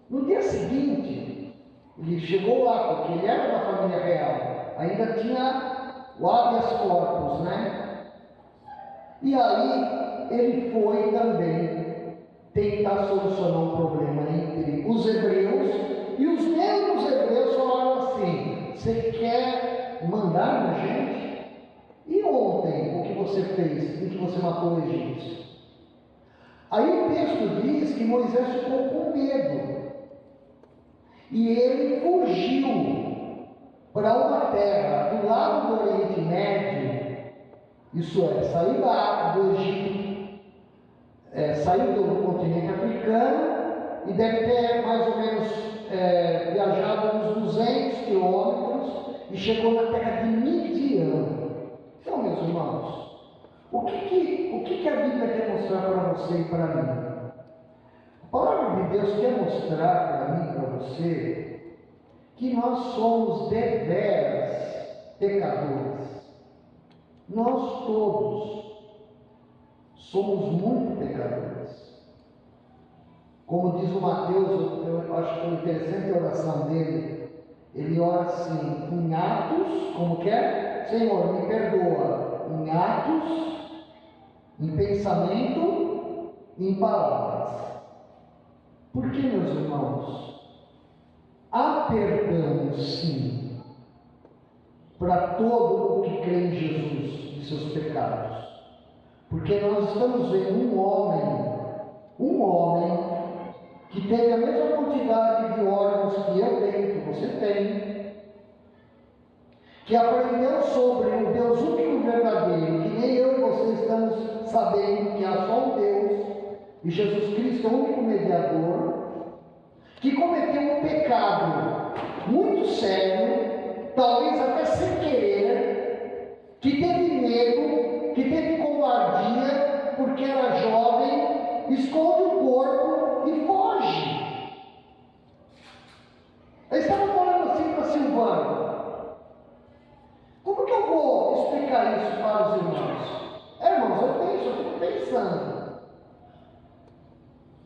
No dia seguinte, ele chegou lá, porque ele era da família real, ainda tinha o habeas corpus, né? E aí ele foi também tentar solucionar um problema entre os hebreus, e os mesmos hebreus falaram assim: você quer mandar na gente? E ontem, o que você fez, em que você matou o egípcio? Aí o texto diz que Moisés ficou com medo, e ele fugiu para uma terra do lado do Oriente Médio, isso é, saiu lá do Egito, saiu do continente africano, e deve ter mais ou menos viajado uns 200 quilômetros, e chegou na terra de Midian. Então, meus irmãos, o que a Bíblia quer mostrar para você e para mim? A palavra de Deus quer mostrar para mim e para você que nós somos deveras pecadores. Nós todos somos muito pecadores. Como diz o Mateus, eu acho que é interessante a oração dele. Ele ora assim, em atos, como que é? Senhor, me perdoa, em atos, em pensamento e em palavras. Por que, meus irmãos? Há perdão, sim, para todo o que crê em Jesus de seus pecados. Porque nós estamos vendo um homem que teve a mesma quantidade de órgãos que eu tenho, que você tem, que aprendeu sobre um Deus único e verdadeiro, que nem eu e você estamos sabendo que há só um Deus, e Jesus Cristo é o único mediador, que cometeu um pecado muito sério, talvez até sem querer, que teve medo, que teve covardia, porque era jovem, esconde o corpo e foge. Eu estava falando assim para Silvano: como que eu vou explicar isso para os irmãos? Irmãos, eu fico pensando.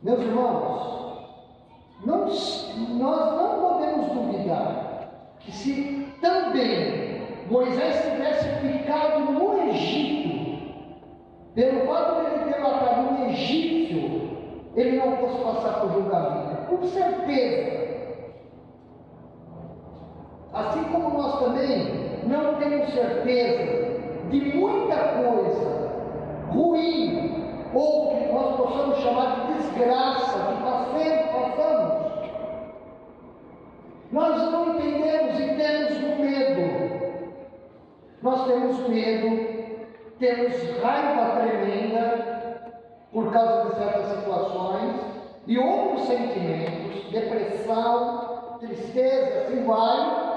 Meus irmãos, nós não podemos duvidar que se também Moisés tivesse ficado no Egito, pelo fato de ele ter matado um egípcio, ele não fosse passar por julgamento. Com certeza. Assim como nós também não temos certeza de muita coisa ruim, ou que nós possamos chamar de desgraça, que passamos. Nós não entendemos e temos medo. Nós temos medo, temos raiva tremenda por causa de certas situações e outros sentimentos, depressão, tristeza, assim vai.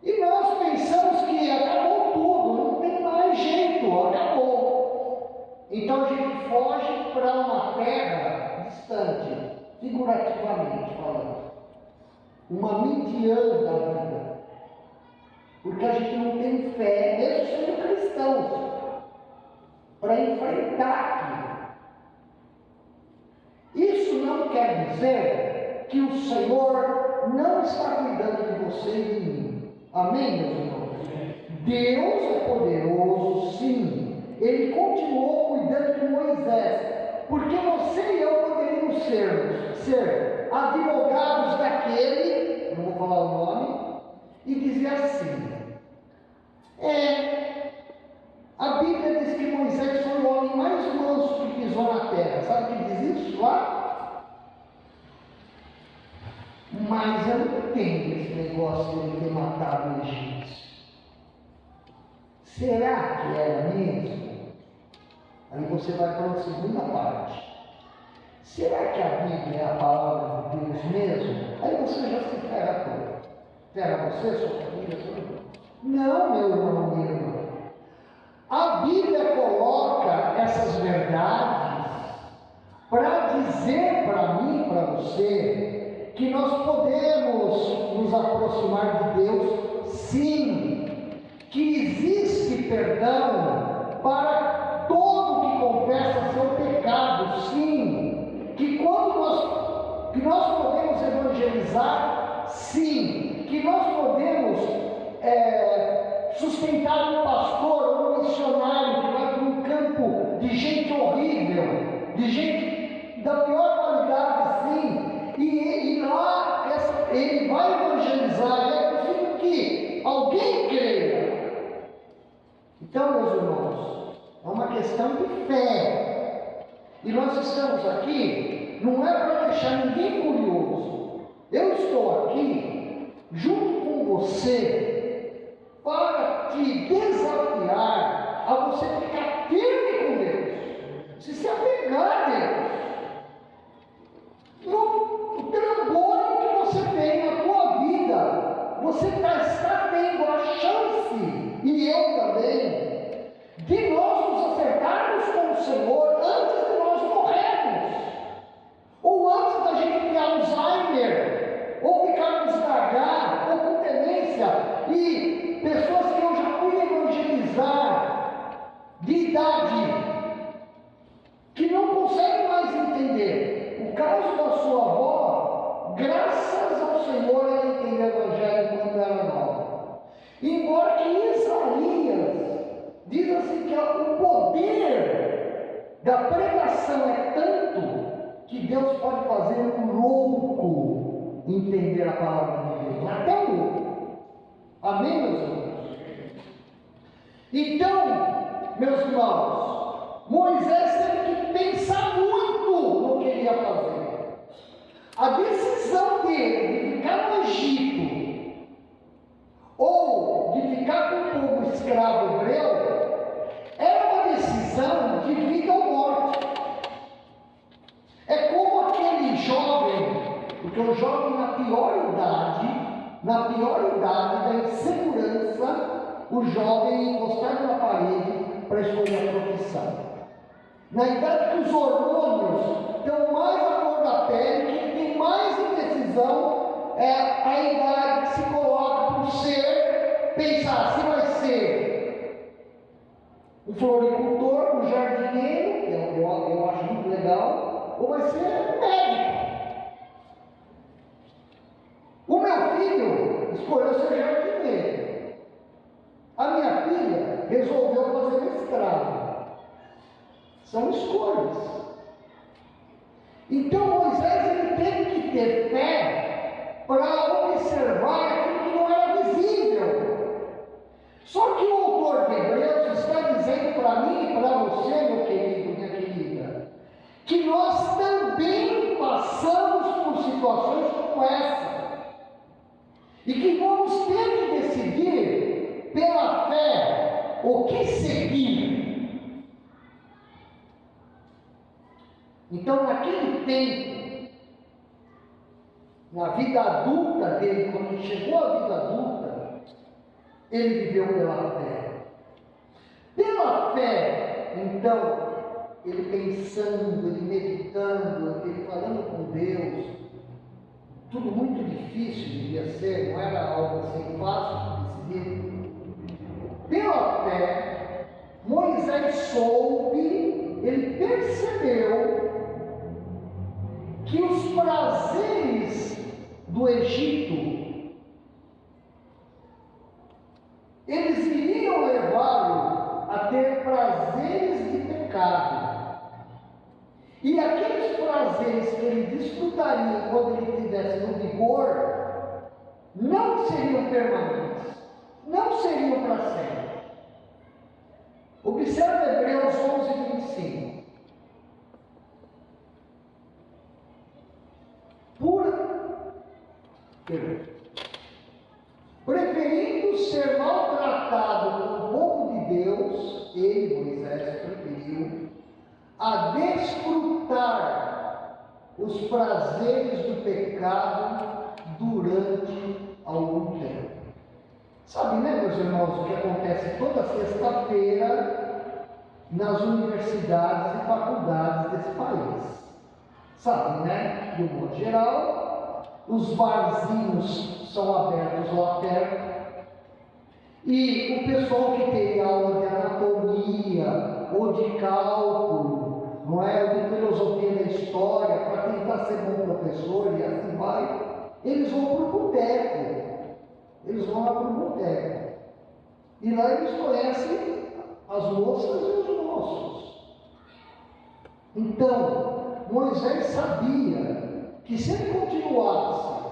E nós pensamos que acabou tudo, não tem mais jeito, acabou. Então a gente foge para uma terra distante, figurativamente falando. Uma Midian da vida. Porque a gente não tem fé, mesmo sendo cristãos, para enfrentar aquilo. Isso não quer dizer que o Senhor não está cuidando de você e de mim. Amém, meus irmãos? Deus é poderoso, sim. Ele continuou cuidando de Moisés, porque você e eu poderíamos ser advogados daquele, não vou falar o nome, e dizer assim: a Bíblia diz que Moisés foi o homem mais manso que pisou na terra. Sabe o que diz isso lá? Mas eu não entendo esse negócio de ele ter matado o egípcio. Será que era mesmo? Aí você vai para a segunda parte. Será que a Bíblia é a palavra de Deus mesmo? Aí você já se ferra todo. Ferra você, sua família, tudo. Não, meu irmão, minha irmã. A Bíblia coloca essas verdades para dizer para mim, para você, que nós podemos nos aproximar de Deus, sim, que existe perdão para todo que confessa seu pecado, sim, que nós podemos evangelizar, sim, que nós podemos sustentar um pastor ou um missionário que vai para um campo de gente horrível, de gente da pior qualidade, sim. E lá ele vai evangelizar, e é possível que alguém creia. Então, meus irmãos, é uma questão de fé. E nós estamos aqui, não é para deixar ninguém curioso. Eu estou aqui, junto com você, para te desafiar a você ficar firme com Deus, se apegar a Deus. O trambolho que você tem na tua vida, você está tendo a chance, e eu também, de nós nos acertarmos com o Senhor antes de nós morrermos, ou antes da gente ter Alzheimer, ou ficarmos gaga, ou com demência, e pessoas que eu já fui evangelizar, de idade, que não conseguem mais entender. O caso da sua avó, graças ao Senhor, ela entendeu o Evangelho quando era nova. Embora que Isaías diz assim que o poder da pregação é tanto que Deus pode fazer um louco entender a palavra de Deus, até o louco. Amém, meus irmãos? Então, meus irmãos, Moisés teve que pensar muito no que ele ia fazer. A decisão dele de ficar no Egito ou de ficar com o povo escravo hebreu era uma decisão de vida ou morte. É como aquele jovem, o Porque o jovem na pior idade da insegurança, o jovem encostado na parede para escolher a profissão. Na idade que os hormônios estão mais à cor da pele, que tem mais indecisão, é a idade que se coloca para o ser pensar se vai ser um floricultor, um jardineiro, eu acho muito legal, ou vai ser médico. O meu filho escolheu ser jardineiro. A minha filha resolveu fazer mestrado. São escolhas. Então Moisés ele teve que ter fé para observar aquilo que não era visível. Só que o autor de Hebreus está dizendo para mim e para você, meu querido, minha querida, que nós também passamos por situações como essa. E que vamos ter que decidir pela fé o que seguir. Então, naquele tempo, na vida adulta dele, quando ele chegou à vida adulta, ele viveu pela fé. Pela fé, então, ele pensando, ele meditando, ele falando com Deus, tudo muito difícil devia ser, não era algo assim fácil de decidir. Pela fé, Moisés soube, ele percebeu que os prazeres do Egito, eles iriam levá-lo a ter prazeres de pecado. E aqueles prazeres que ele desfrutaria quando ele estivesse no vigor, não seriam permanentes, não seriam para sempre. Observe Hebreus 11:25. Preferindo ser maltratado com o povo de Deus, ele, Moisés, preferiu a desfrutar os prazeres do pecado durante algum tempo. Sabe, né, meus irmãos, o que acontece toda sexta-feira nas universidades e faculdades desse país? Sabe, né? De um modo geral, os barzinhos são abertos lá perto. E o pessoal que tem aula de anatomia ou de cálculo, não é? Ou de filosofia da história, para tentar ser bom professor e assim vai, eles vão para o boteco. Eles vão lá para o boteco. E lá eles conhecem as moças e os moços. Então, Moisés sabia que se ele continuasse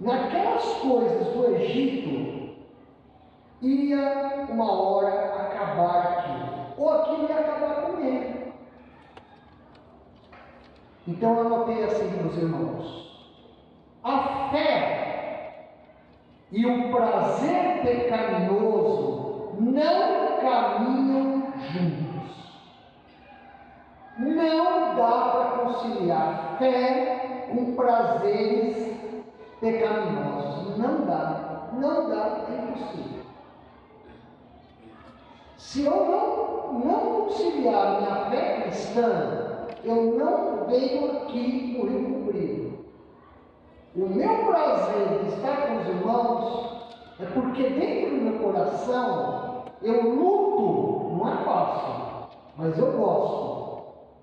naquelas coisas do Egito, ia uma hora acabar aquilo, ou aquilo ia acabar com ele. Então eu anotei assim, meus irmãos: a fé e o prazer pecaminoso não caminham juntos. Não dá para conciliar fé com prazeres pecaminosos. Não dá, é impossível. Se eu não conciliar minha fé cristã, eu não venho aqui no Rio Comprido. O meu prazer de estar com os irmãos é porque dentro do meu coração eu luto, não é fácil, mas eu gosto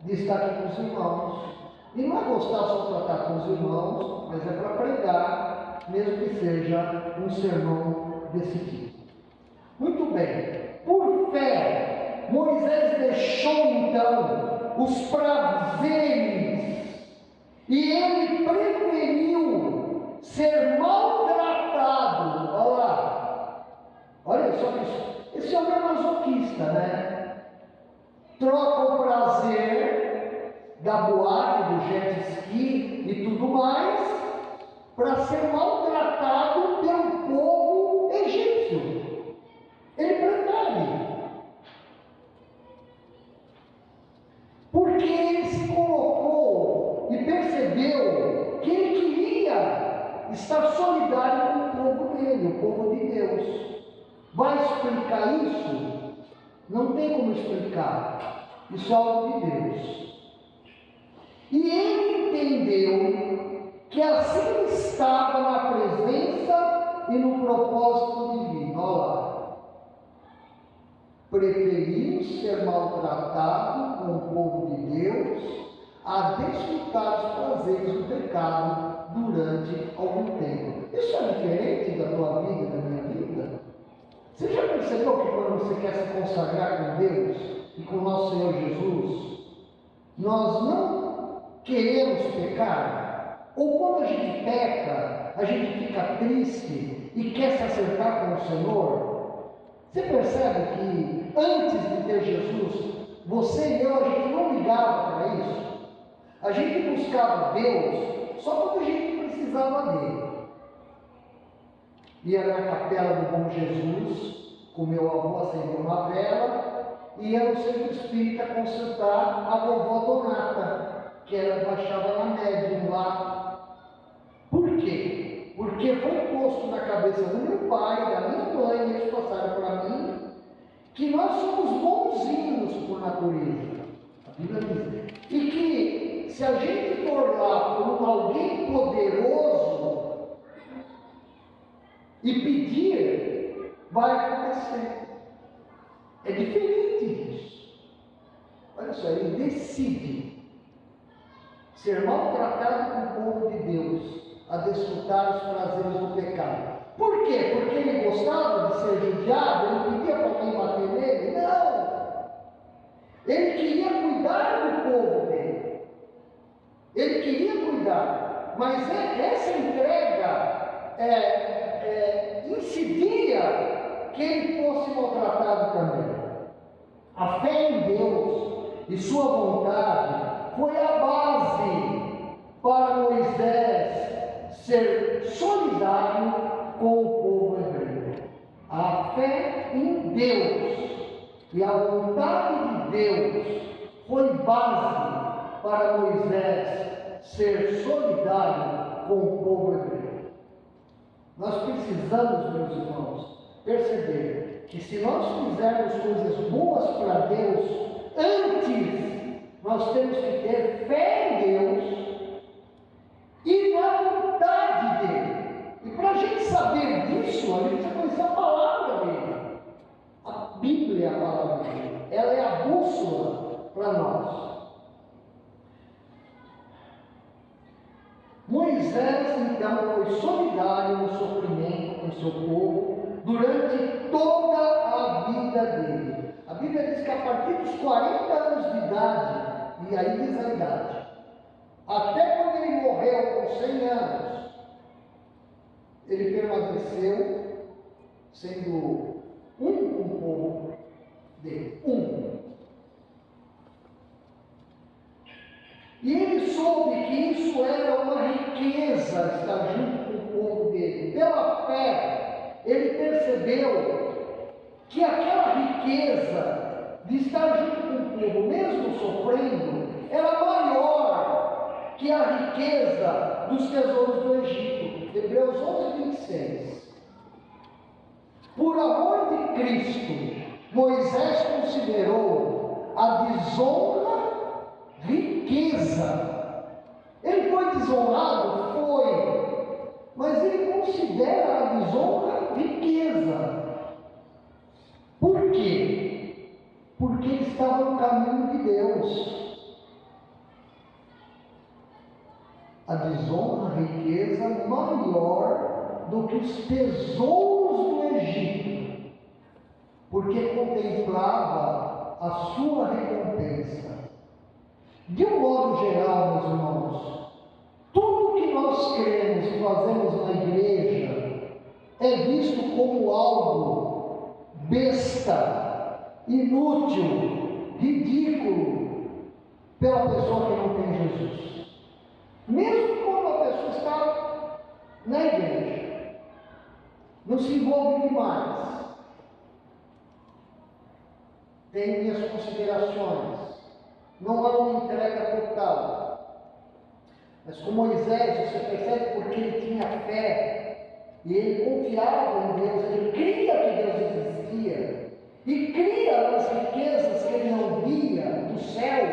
de estar aqui com os irmãos. E não é gostar só para estar com os irmãos, mas é para pregar, mesmo que seja um sermão desse tipo. Muito bem. Por fé, Moisés deixou então os prazeres e ele preferiu ser maltratado. Olha lá, olha só isso. Esse homem é masoquista, né? Troca o prazer da boate, do jet ski e tudo mais para ser maltratado pelo povo egípcio. Ele prefere. Porque ele se colocou e percebeu que ele queria estar solidário com o povo dele, o povo de Deus. Vai explicar isso? Não tem como explicar. Isso é algo de Deus. E ele entendeu que assim estava na presença e no propósito divino. Olha lá. Preferiu ser maltratado com o povo de Deus a desfrutar os prazeres do pecado durante algum tempo. Isso é diferente da tua vida e da minha vida? Você já percebeu que quando você quer se consagrar com Deus e com o nosso Senhor Jesus, nós não queremos pecar? Ou quando a gente peca, a gente fica triste e quer se acertar com o Senhor? Você percebe que antes de ter Jesus, você e eu, a gente não ligava para isso. A gente buscava Deus só quando a gente precisava dele. Ia na capela do Bom Jesus, com meu avô acendeu uma vela, e ia no centro espírita consultar a vovó Donata, que ela baixava na médium lá. Por quê? Porque foi posto na cabeça do meu pai, da minha mãe, eles passaram para mim, que nós somos bonzinhos por natureza. A Bíblia diz. E que se a gente for lá por alguém poderoso e pedir, vai acontecer. É diferente disso. Olha só, ele decide ser maltratado com o povo de Deus, a desfrutar os prazeres do pecado. Por quê? Porque ele gostava de ser judiado, ele pedia para alguém bater nele? Não! Ele queria cuidar do povo dele. Ele queria cuidar. Mas essa entrega incidia que ele fosse maltratado também. A fé em Deus e sua vontade foi a base para Moisés ser solidário com o povo hebreu. A fé em Deus e a vontade de Deus foi base para Moisés ser solidário com o povo hebreu. Nós precisamos, meus irmãos, perceber que se nós fizermos coisas boas para Deus, antes nós temos que ter fé em Deus e na vontade dele. E para a gente saber disso, a gente precisa conhecer a palavra dele. A Bíblia é a palavra dele. Ela é a bússola para nós. Moisés, então, foi solidário no sofrimento com seu povo durante toda a vida dele. A Bíblia diz que a partir dos 40 anos de idade, e aí diz a idade, até quando ele morreu com 100 anos, ele permaneceu sendo um com o povo dele. E ele soube que isso era uma riqueza estar junto com o povo dele. Pela fé, ele percebeu que aquela riqueza de estar junto com o povo, mesmo sofrendo, era maior que a riqueza dos tesouros do Egito. Hebreus 11, 26. Por amor de Cristo, Moisés considerou a desonra riqueza. Ele foi desonrado? Foi. Mas ele considera a desonra riqueza. Por quê? Porque ele estava no caminho de Deus. A desonra, a riqueza maior do que os tesouros do Egito, porque contemplava a sua recompensa. De um modo geral, meus irmãos, tudo que nós cremos e fazemos na igreja é visto como algo besta, inútil, ridículo pela pessoa que não tem Jesus. Mesmo quando a pessoa está na igreja, não se envolve demais, tem minhas considerações, não há uma entrega total. Mas com Moisés, você percebe porque ele tinha fé E ele confiava em Deus, ele cria que Deus existia, e cria nas riquezas que ele não via do céu.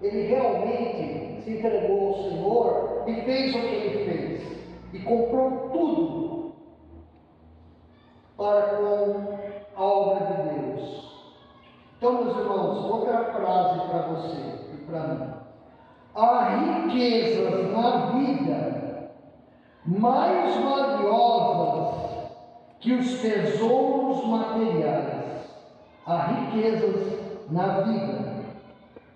Ele realmente se entregou ao Senhor e fez o que ele fez, e comprou tudo para com a obra de Deus. Então, meus irmãos, outra frase para você e para mim: há riquezas na vida mais valiosas que os tesouros materiais. Há riquezas na vida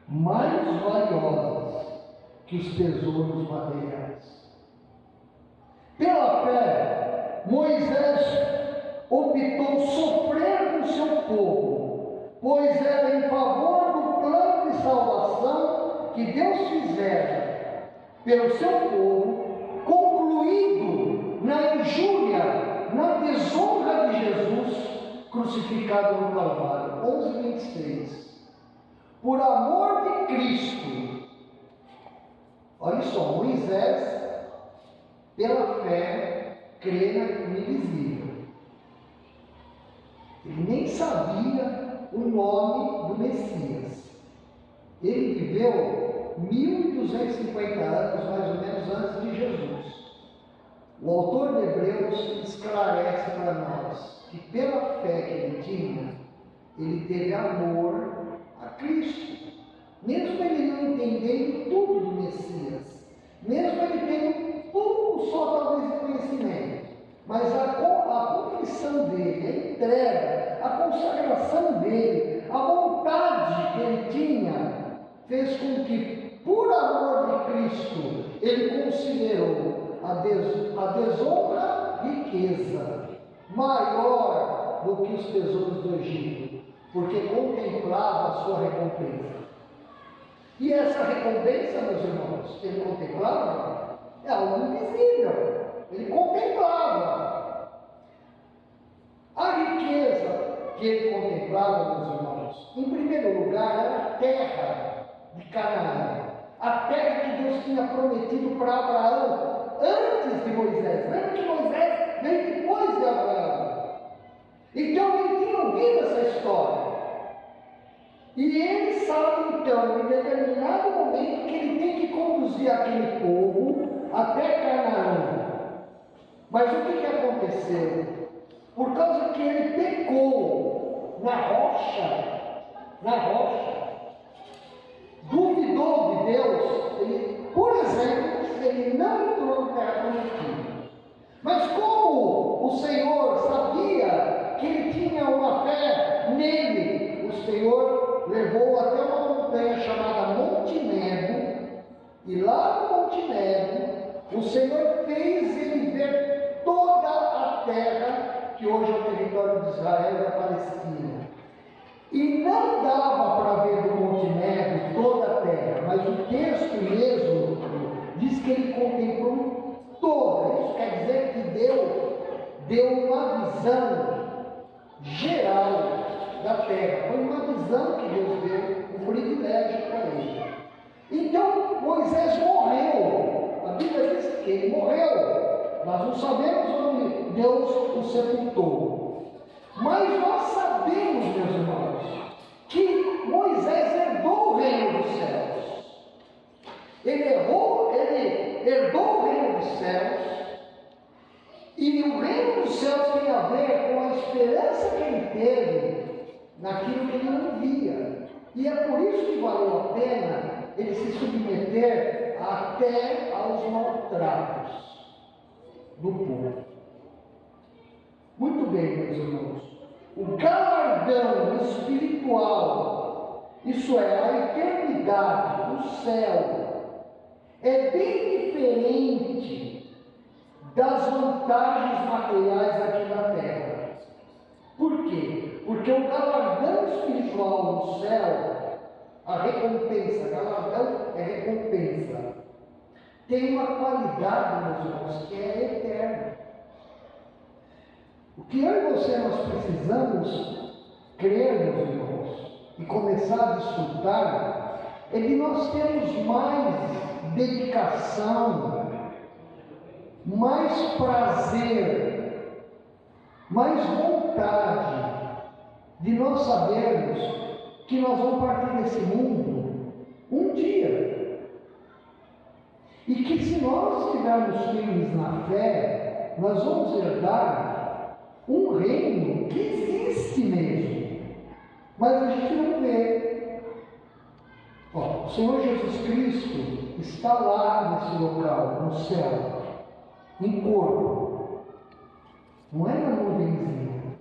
mais valiosas que os tesouros materiais. Pela fé, Moisés optou sofrer com seu povo, pois era em favor do plano de salvação que Deus fizera pelo seu povo, concluído na injúria, na desonra de Jesus crucificado no Calvário. 11:26. Por amor de Cristo, olha só, Moisés, pela fé, crê no invisível. Ele nem sabia o nome do Messias. Ele viveu 1250 anos, mais ou menos, antes de Jesus. O autor de Hebreus esclarece para nós que pela fé que ele tinha, ele teve amor a Cristo. Mesmo ele não entendendo tudo do Messias, mesmo ele tendo um pouco só talvez de conhecimento, mas a confissão dele, a entrega, a consagração dele, a vontade que ele tinha, fez com que, por amor de Cristo, ele considerou a desonra riqueza maior do que os tesouros do Egito, porque contemplava a sua recompensa. E essa recompensa, meus irmãos, que ele contemplava, é algo invisível. Ele contemplava. A riqueza que ele contemplava, meus irmãos, em primeiro lugar, era a terra de Canaã, a terra que Deus tinha prometido para Abraão antes de Moisés. Lembra que Moisés veio depois de Abraão? Então ele tinha ouvido essa história. E ele sabe então, em determinado momento, que ele tem que conduzir aquele povo até Canaã. Mas o que aconteceu? Por causa que ele pecou na rocha, duvidou de Deus, ele, por exemplo, ele não entrou na terra prometida. Mas como o Senhor sabia que ele tinha uma fé nele, o Senhor levou até uma montanha chamada Monte Nebo, e lá no Monte Nebo, o Senhor fez ele ver toda a terra que hoje é o território de Israel e a Palestina. E não dava para ver do Monte Nebo toda a terra, mas o texto mesmo diz que ele contemplou toda. Isso quer dizer que Deus deu uma visão geral da terra. Foi uma visão que Deus deu, um privilégio para ele. Então Moisés morreu. A Bíblia diz que ele morreu. Nós não sabemos onde Deus o sepultou. Mas nós sabemos, meus irmãos, que Moisés herdou o reino dos céus. Ele herdou o reino dos céus. E o reino dos céus tem a ver com a esperança que ele teve naquilo que ele não via. E é por isso que valeu a pena ele se submeter até aos maltratos do povo. Muito bem, meus irmãos. O galardão espiritual, isso é, a eternidade, o céu, é bem diferente das vantagens materiais aqui na terra. Por quê? Porque o galardão espiritual no céu, a recompensa, galardão é recompensa, tem uma qualidade, meus irmãos, que é eterna. O que eu e você nós precisamos crer, meus irmãos, e começar a desfrutar, é que nós temos mais dedicação mais prazer, mais vontade de nós sabermos que nós vamos partir desse mundo um dia. E que se nós estivermos firmes na fé, nós vamos herdar um reino que existe mesmo, mas a gente não vê. O Senhor Jesus Cristo está lá nesse local, no céu, em corpo, não é na nuvenzinha.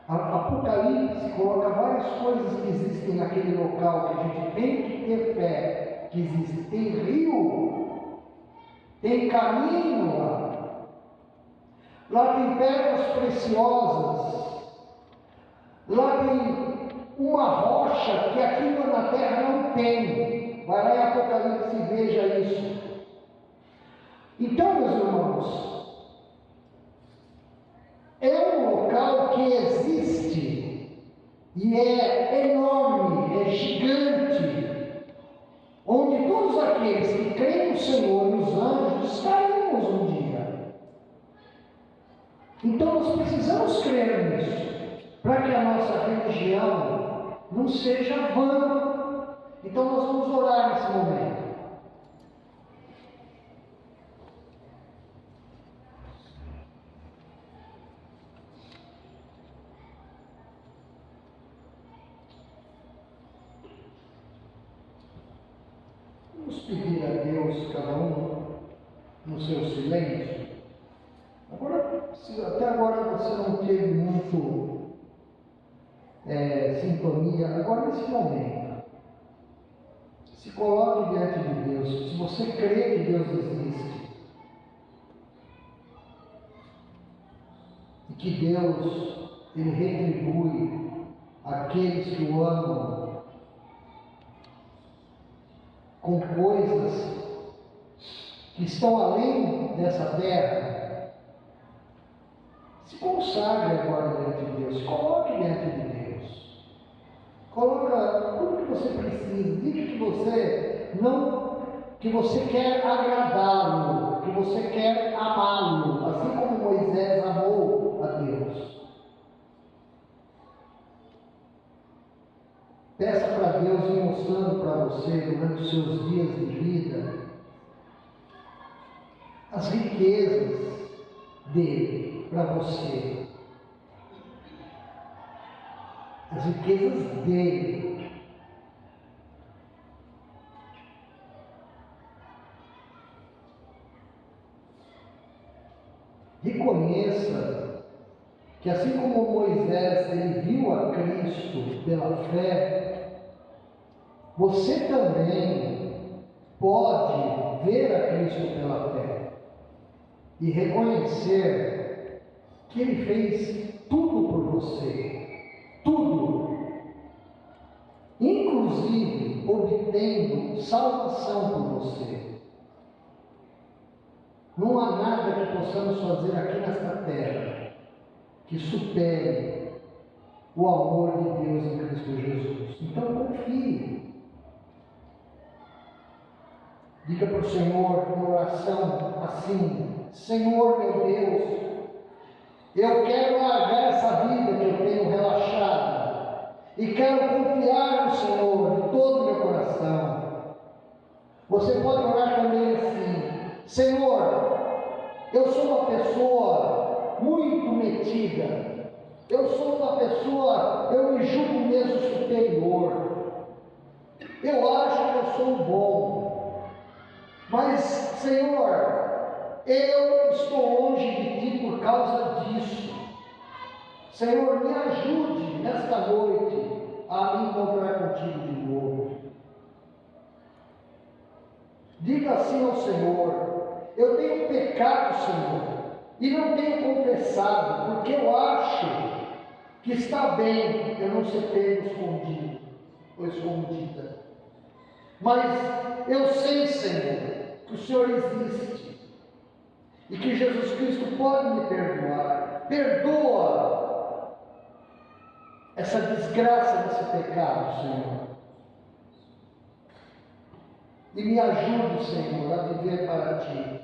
Apocalipse coloca várias coisas que existem naquele local, que a gente tem que ter fé que existe. Tem rio, tem caminho lá, lá tem pedras preciosas, lá tem uma rocha que aqui na terra não tem. Vai lá em Apocalipse e veja isso. Então, meus irmãos, é um local que existe e é enorme, é gigante, onde todos aqueles que creem no Senhor e os anjos estaremos um dia. Então nós precisamos crer nisso, para que a nossa religião não seja vã. Então nós vamos orar nesse momento. Vamos pedir a Deus, cada um no seu silêncio. Agora, até agora você não teve muito sintonia. Agora, nesse momento, se coloque diante de Deus. Se você crê que Deus existe e que Deus, Ele retribui aqueles que o amam com coisas que estão além dessa terra, se consagre agora diante de Deus, se coloque diante de Deus, coloca tudo que você precisa, diga que você quer agradá-lo, que você quer amá-lo, assim como Moisés amou a Deus. Peça para Deus ir mostrando para você, durante os seus dias de vida, as riquezas dele para você. As riquezas dele. Reconheça que assim como Moisés ele viu a Cristo pela fé, você também pode ver a Cristo pela fé e reconhecer que Ele fez tudo por você, tudo, inclusive obtendo salvação por você. Não há nada que possamos fazer aqui nesta terra que supere o amor de Deus em Cristo Jesus. Então confie. Diga para o Senhor em oração assim: Senhor meu Deus, eu quero largar essa vida que eu tenho relaxada e quero confiar no Senhor de todo o meu coração. Você pode orar também assim: Senhor, eu sou uma pessoa muito metida, eu sou uma pessoa, eu me julgo mesmo superior, eu acho que eu sou bom, mas Senhor, eu estou longe de Ti por causa disso. Senhor, me ajude nesta noite a me encontrar contigo de novo. Diga assim ao Senhor: eu tenho pecado, Senhor, e não tenho confessado, porque eu acho que está bem eu não ser pego escondido ou escondida. Mas eu sei, Senhor, que o Senhor existe e que Jesus Cristo pode me perdoar. Perdoa essa desgraça desse pecado, Senhor. E me ajude, Senhor, a viver para Ti.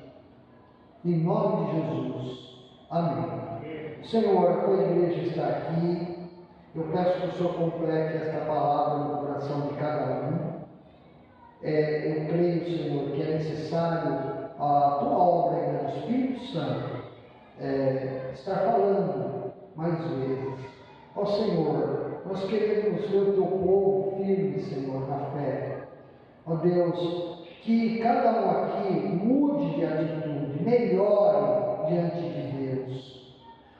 Em nome de Jesus. Amém. Senhor, a tua igreja está aqui. Eu peço que o Senhor complete esta palavra no coração de cada um. Eu creio, Senhor, que é necessário a tua obra ainda do Espírito Santo estar falando mais vezes. Ó Senhor, nós queremos ver o teu povo firme, Senhor, na fé. Ó Deus, que cada um aqui mude de atitude, melhore diante de Deus.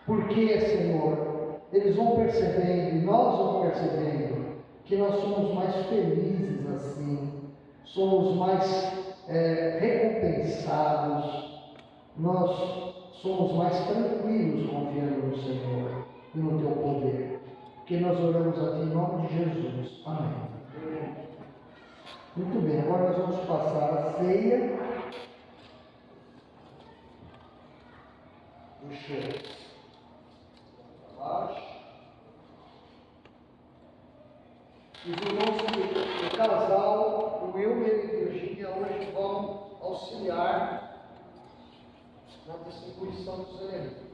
Porque, Senhor, eles vão percebendo e nós vamos percebendo que nós somos mais felizes assim, somos mais recompensados, nós somos mais tranquilos confiando no Senhor e no teu poder. Que nós oramos a ti em nome de Jesus. Amém. Muito bem, agora nós vamos passar a ceia. Deixa eu abaixo. Os irmãos do casal, o Wilmer e a Virgínia, hoje vão auxiliar na distribuição dos elementos.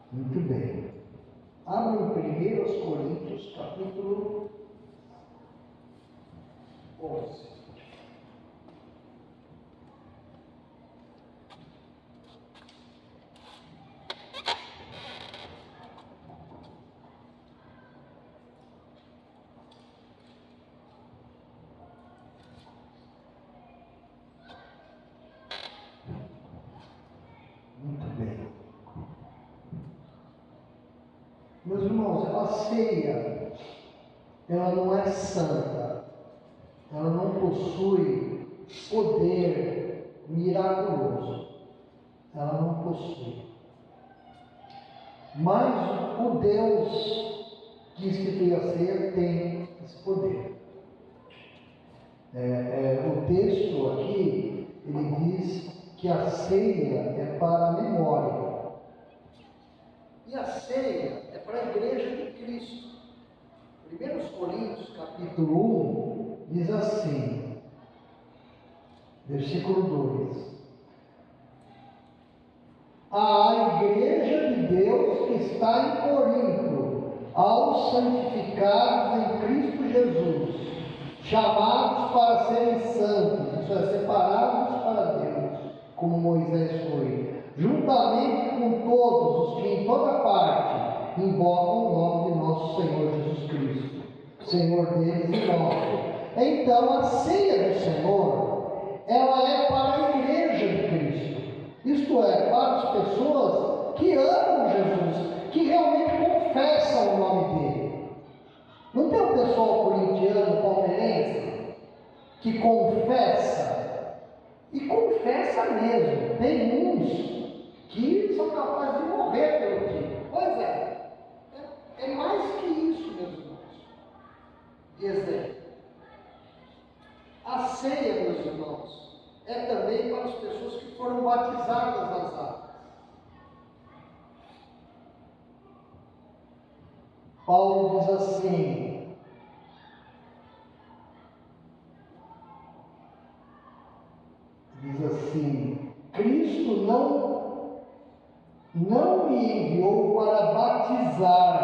Muito bem. Abra em 1 Coríntios, capítulo 11. Muito bem. Meus irmãos, a ceia, ela não é santa, ela não possui poder miraculoso, ela não possui. Mas o Deus que institui a ceia tem esse poder. O texto aqui, ele diz que a ceia é para a memória. E a ceia é para a igreja de Cristo. 1 Coríntios, capítulo 1, diz assim, versículo 2. A igreja de Deus que está em Corinto, aos santificados em Cristo Jesus, chamados para serem santos, isso é, separados para Deus, como Moisés foi, juntamente com todos os que em toda parte invocam o nome de nosso Senhor Jesus Cristo, Senhor deles e nosso. Então a ceia do Senhor, ela é para a igreja de Cristo, isto é, para as pessoas que amam Jesus, que realmente confessam o nome dele. Não tem um pessoal corintiano, palmeirense, que confessa, e confessa mesmo. Tem uns que são capazes de morrer pelo time. Pois é mais que isso, meus irmãos. Exemplo. A ceia, meus irmãos, é também para as pessoas que foram batizadas nas águas. Paulo diz assim, Cristo não me enviou para batizar,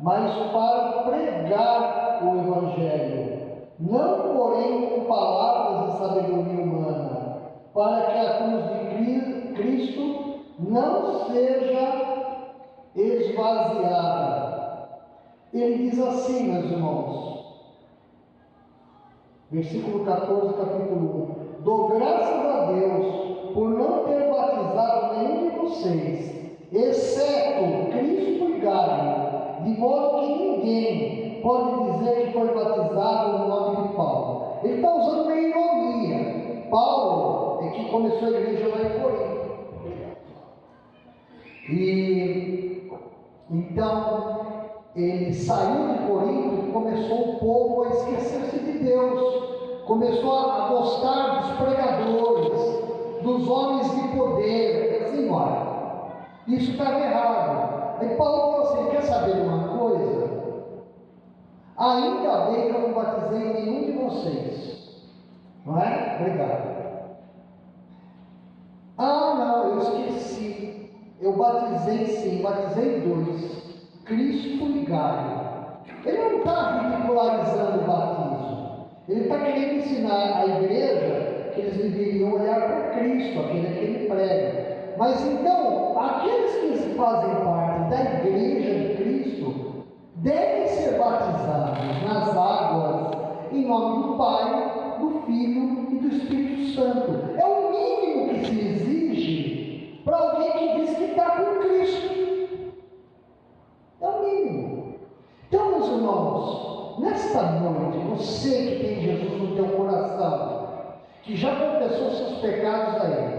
mas para pregar o Evangelho, não porém com palavras de sabedoria humana, para que a cruz de Cristo não seja esvaziada. Ele diz assim, meus irmãos, versículo 14, capítulo 1: dou graças a Deus por não ter batizado nenhum de vocês, exceto Cristo e Gaio, de modo que ninguém pode dizer que foi batizado no nome de Paulo. Ele está usando uma ironia. Paulo é que começou a igreja lá em Corinto. E então ele saiu de Corinto e começou o povo a esquecer-se de Deus, começou a gostar dos pregadores, dos homens de poder, e assim vai. Isso estava errado. Aí Paulo falou assim: quer saber de uma coisa? Ainda bem que eu não batizei nenhum de vocês. Não é? Obrigado. Ah, não, eu esqueci. Eu batizei sim, batizei 2, Cristo e Gaio. Ele não está ridicularizando o batismo. Ele está querendo ensinar à igreja que eles deveriam olhar para Cristo, aquele que ele prega. Mas então, aqueles que fazem parte da igreja de Cristo devem ser batizados nas águas em nome do Pai, do Filho e do Espírito Santo. É o mínimo que se exige para alguém que diz que está com Cristo. É o mínimo. Então, meus irmãos, nesta noite, você que tem Jesus no teu coração, que já confessou seus pecados a Ele,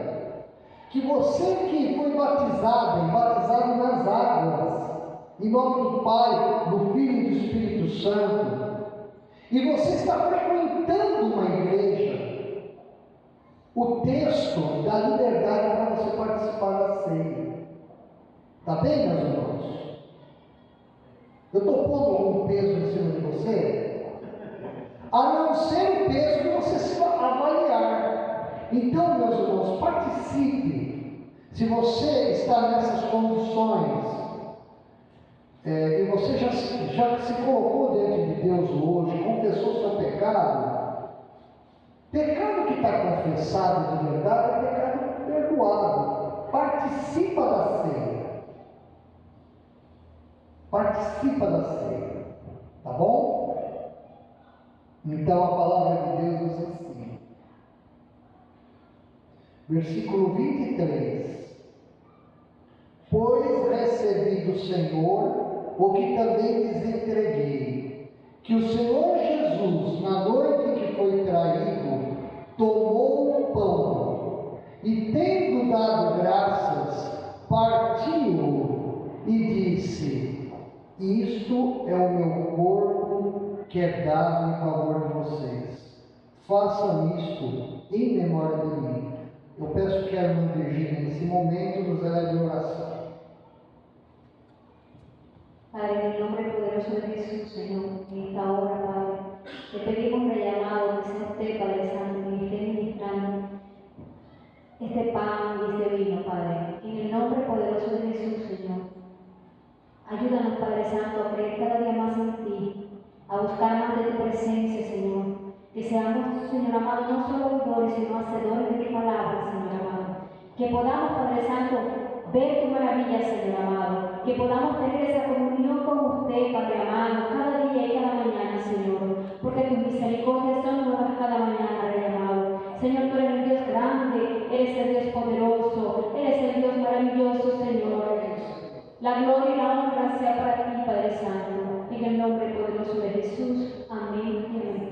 que você que foi batizado nas águas, em nome do Pai, do Filho e do Espírito Santo, e você está frequentando uma igreja, o texto dá liberdade para você participar da ceia. Está bem, meus irmãos? Eu estou pondo algum peso em cima de você? A não ser o peso que você se avaliar. Então, meus irmãos, participe. Se você está nessas condições, e você já se colocou diante de Deus hoje, confessou seu pecado, pecado que está confessado de verdade é pecado perdoado. Participa da ceia. Participa da ceia. Tá bom? Então a palavra de Deus nos ensina. Versículo 23. Pois recebi do Senhor o que também lhes entreguei, que o Senhor Jesus, na noite que foi traído, tomou o pão e, tendo dado graças, partiu e disse: isto é o meu corpo que é dado em favor de vocês. Façam isto em memória de mim. Eu peço que a irmã Virgínia, nesse momento, nos eleve em oração. Padre, en el nombre poderoso de Jesús, Señor, en esta hora, Padre, te pedimos rellamado que sea usted, Padre Santo, que esté ministrando este pan y este vino, Padre. En el nombre poderoso de Jesús, Señor, ayúdanos, Padre Santo, a creer cada día más en ti, a buscar más de tu presencia, Señor. Que seamos, Señor amado, no solo oidores, sino hacedores de tu palabra, Señor amado. Que podamos, Padre Santo, ver tu maravilla, Señor amado. Que podamos tener esa comunión con usted, Padre amado, cada día y cada mañana, Señor. Porque tus misericordias son nuevas cada mañana, Rey amado. Señor, tú eres el Dios grande, eres el Dios poderoso, eres el Dios maravilloso, Señor. La gloria y la honra sea para ti, Padre Santo. En el nombre poderoso de Jesús. Amén y amén.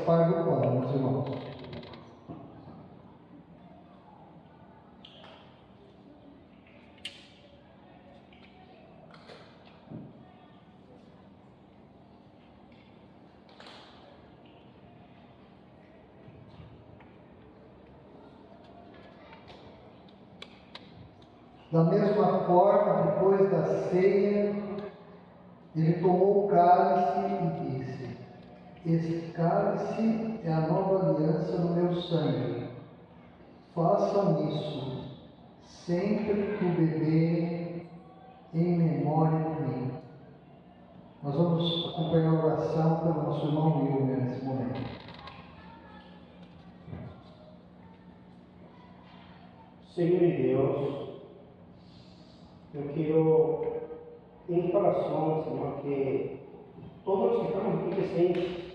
participar do pão, meus irmãos. Da mesma forma, depois da ceia, ele tomou o cálice e disse: Este cálice é a nova aliança no meu sangue. Façam isso sempre que o beberem em memória de mim. Nós vamos acompanhar a oração pelo nosso irmão Wilmer nesse momento. Senhor e Deus, eu quero em coração, Senhor, que todos os que estamos aqui presentes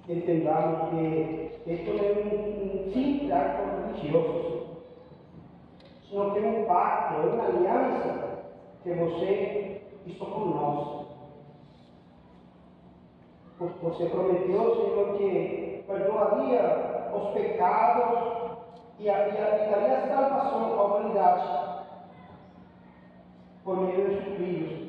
entendamos que esto não é um simples acto religioso, sino que é um pacto, é uma aliança que você fez conosco. Você prometeu, Senhor, que perdoaria os pecados e daria salvação à humanidade por meio de seus filhos.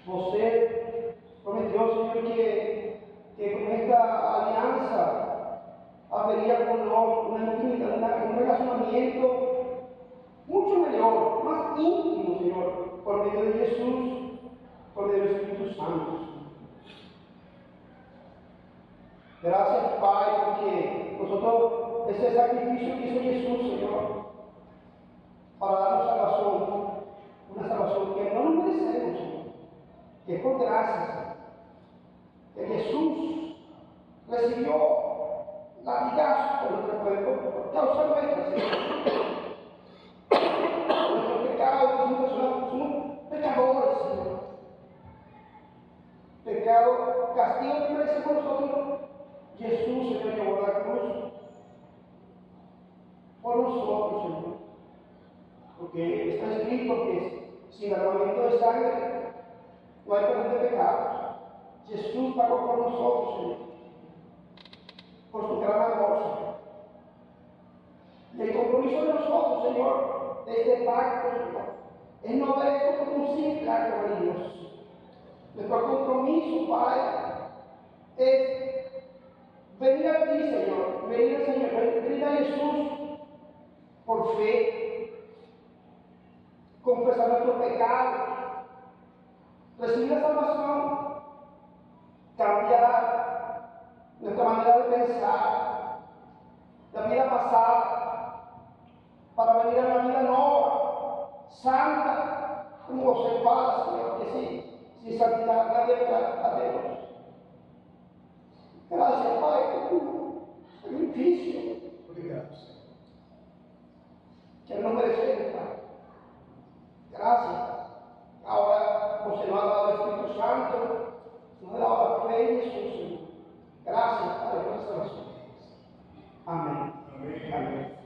Você prometeu, Senhor, que com esta aliança haveria conosco uma intimidade, um relacionamento muito melhor, mais íntimo, Senhor, por meio de Jesus, por meio do Espírito Santo. Graças, Pai, porque nosotros, esse sacrifício que hizo Jesus, Senhor, para darnos salvação, uma salvação que não nos merecemos, Senhor, que é por graça, que Jesus recibió latigazo por nuestro cuerpo por causa nuestra, Señor. Nuestros pecados, somos pecadores, Señor. Pecado, castigo que merecemos nosotros. Jesús, Señor, llevó a la cruz por nosotros, Señor. Porque está escrito que sin derramamiento de sangre no hay perdón de pecados. Jesús pagó por nosotros, Señor, por su gran amor, Señor. Y el compromiso de nosotros, Señor, de este pacto, Señor, es no ver esto como un simple acto religioso. Nuestro compromiso, Padre, es venir a ti, Señor, venir a Jesús por fe, confesar nuestros pecados, recibir la salvación, cambiar nuestra manera de pensar, la vida pasada, para venir a una vida nueva, santa, como se para, Señor, que sí, sin santidad nadie verá a Dios. Gracias, Pai, por tu sacrifício. Obrigado, Senhor. Que não merecemos, Pai. Graças. Agora, você nos ha dado o Espírito Santo, nos ha dado a fé em Jesus, Senhor. Graças, Pai, por essa oração. Amém. Amém. Amém.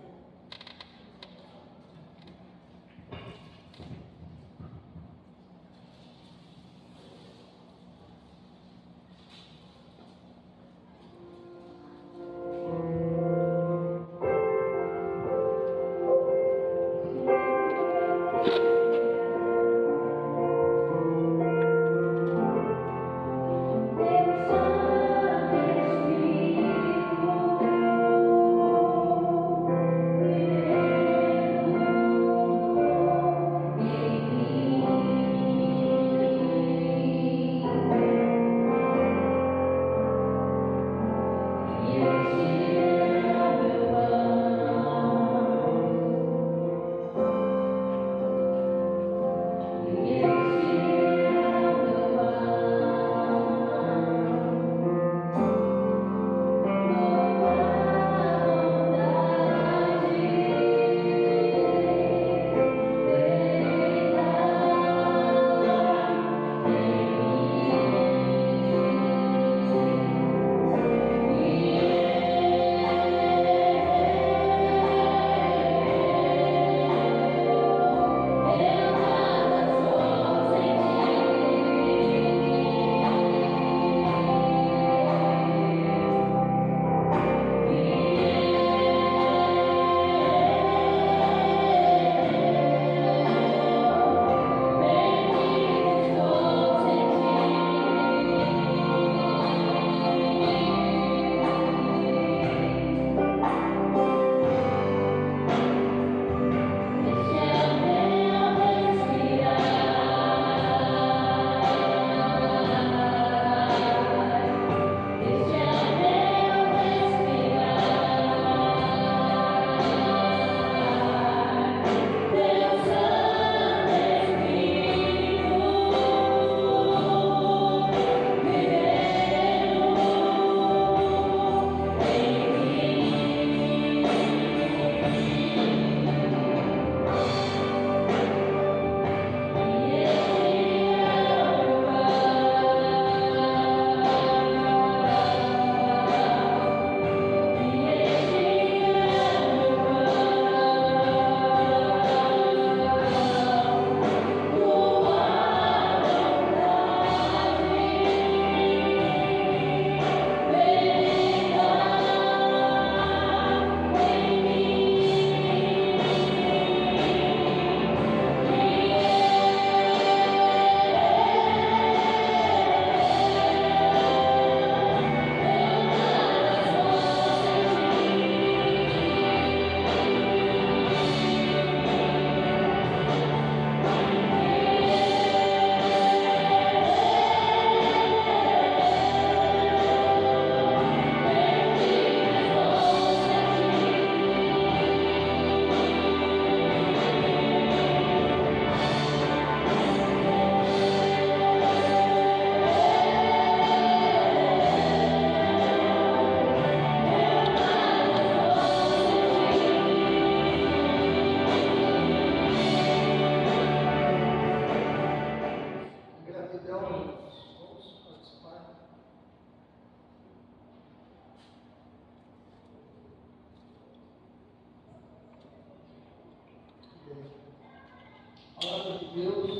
A palavra de Deus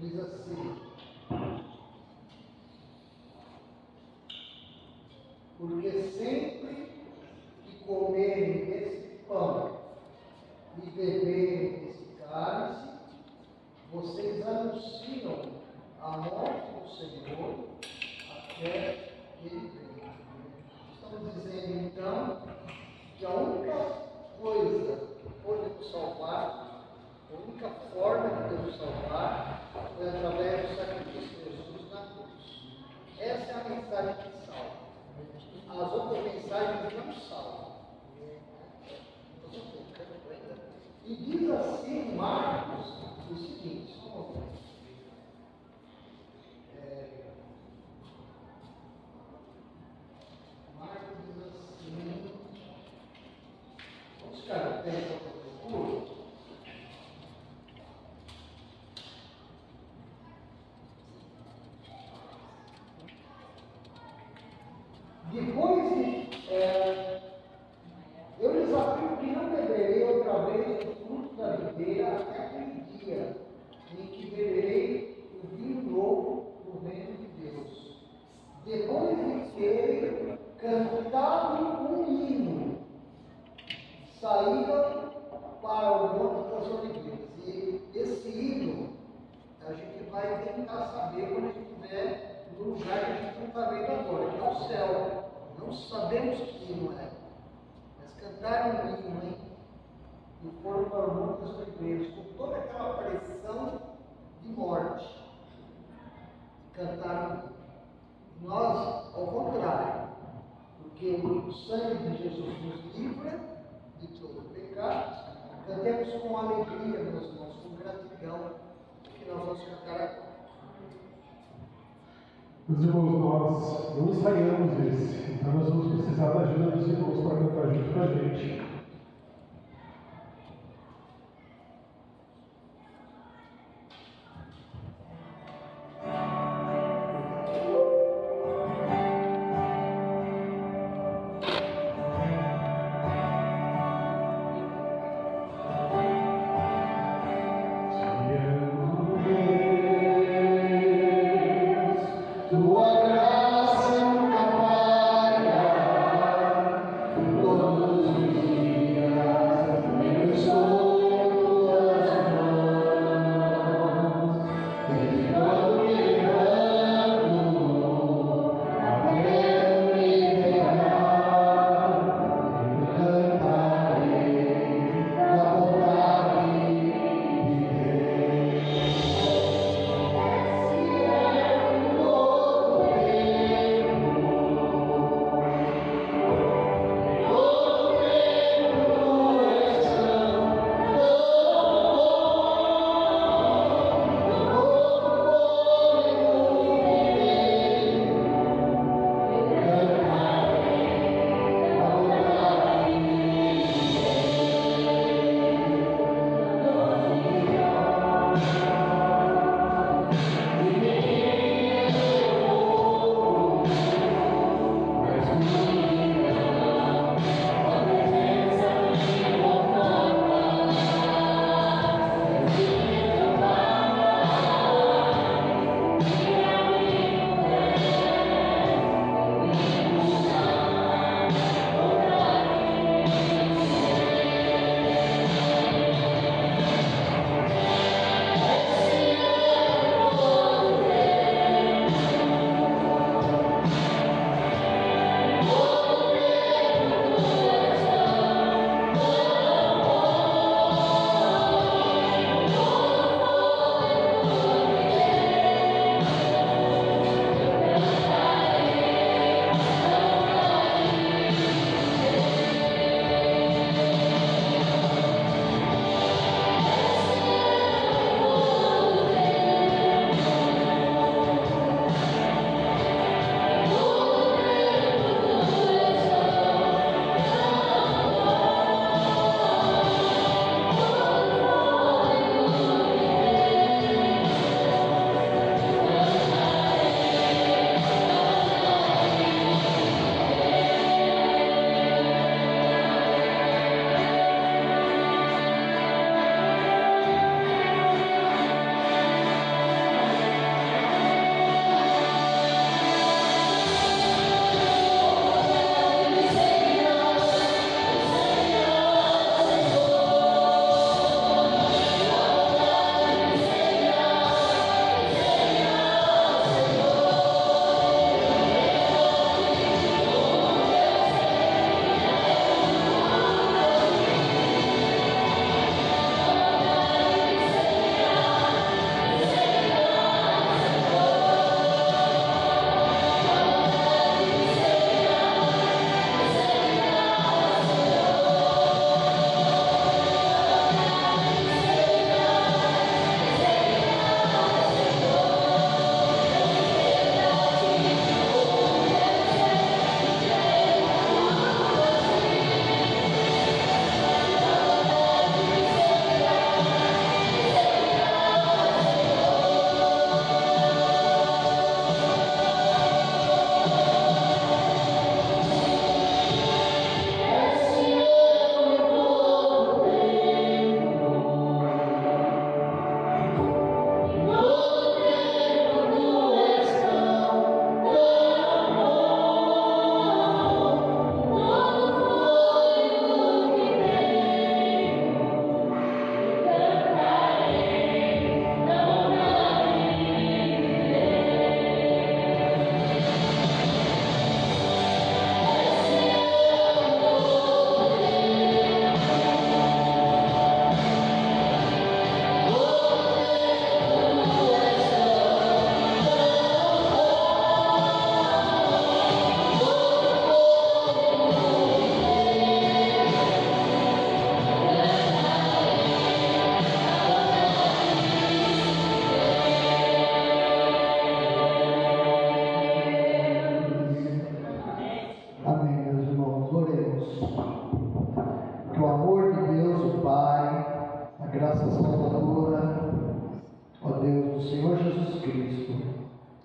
diz assim: porque sempre que comerem desse pão e beberem desse cálice, vocês anunciam a morte do Senhor até que Ele venha. Estamos dizendo então que a única coisa que pode nos salvar, a única forma de Deus nos salvar, foi através do sacrifício de Jesus na cruz. Essa é a mensagem que salva. As outras mensagens não salvam. E diz assim Marcos o seguinte: Marcos diz assim, vamos ficar no tempo para procura. Depois eu lhes afirmo que não beberei outra vez do fruto da videira até aquele dia em que beberei o vinho novo do reino de Deus. Depois de terem cantado um hino, saíram para o Monte das Oliveiras. E esse hino a gente vai tentar saber quando a gente estiver no lugar que a gente não está vendo agora, que é o céu. Não sabemos que hino é, mas cantaram um hino, hein? E foram para o Monte das Oliveiras, com toda aquela pressão de morte. Cantaram um hino. Nós, ao contrário, porque o sangue de Jesus nos livra de todo pecado, cantemos com alegria, meus irmãos, com gratidão, que nós vamos cantar agora. Meus irmãos, nós não ensaiamos esse, então nós vamos precisar da ajuda dos irmãos para cantar junto com a gente. Tua graça nunca falha,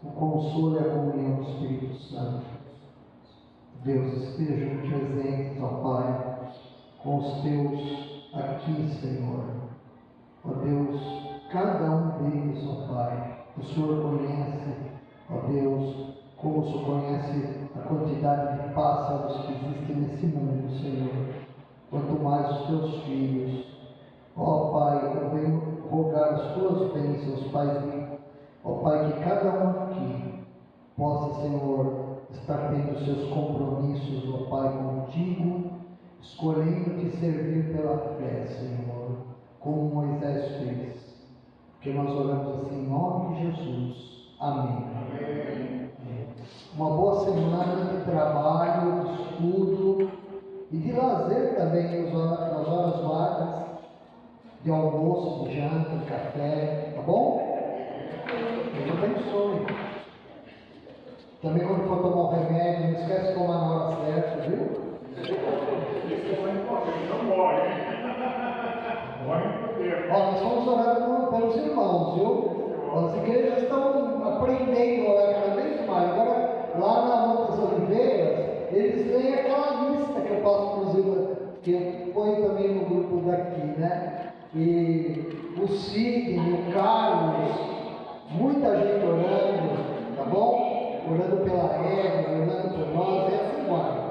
o consolo e a comunhão do Espírito Santo. Deus, estejam presentes, ó Pai, com os teus aqui, Senhor. Ó Deus, cada um deles, ó Pai, o Senhor conhece, ó Deus, como o Senhor conhece a quantidade de pássaros que existem nesse mundo, Senhor. Quanto mais os teus filhos. Ó Pai, eu venho rogar as tuas bênçãos, Pai. Ó Pai, que cada um aqui possa, Senhor, estar tendo seus compromissos, ó Pai, contigo, escolhendo te servir pela fé, Senhor, como Moisés fez. Que nós oramos assim em nome de Jesus. Amém. Amém. Uma boa semana de trabalho, de estudo e de lazer também nas horas vagas, de almoço, de janta, de café, tá bom? Deus abençoe. Também quando for tomar o remédio, não esquece de tomar na hora certa, viu? Ó, nós vamos orar pelos irmãos, viu? As igrejas estão aprendendo a orar cada vez mais. Agora, lá na Montes Oliveiras, eles leem aquela lista que eu passo para os irmãos, que eu ponho também no grupo daqui, né? E o Sidney, o Carlos, muita gente orando, tá bom? Orando pela Eva, orando por nós, e assim vai.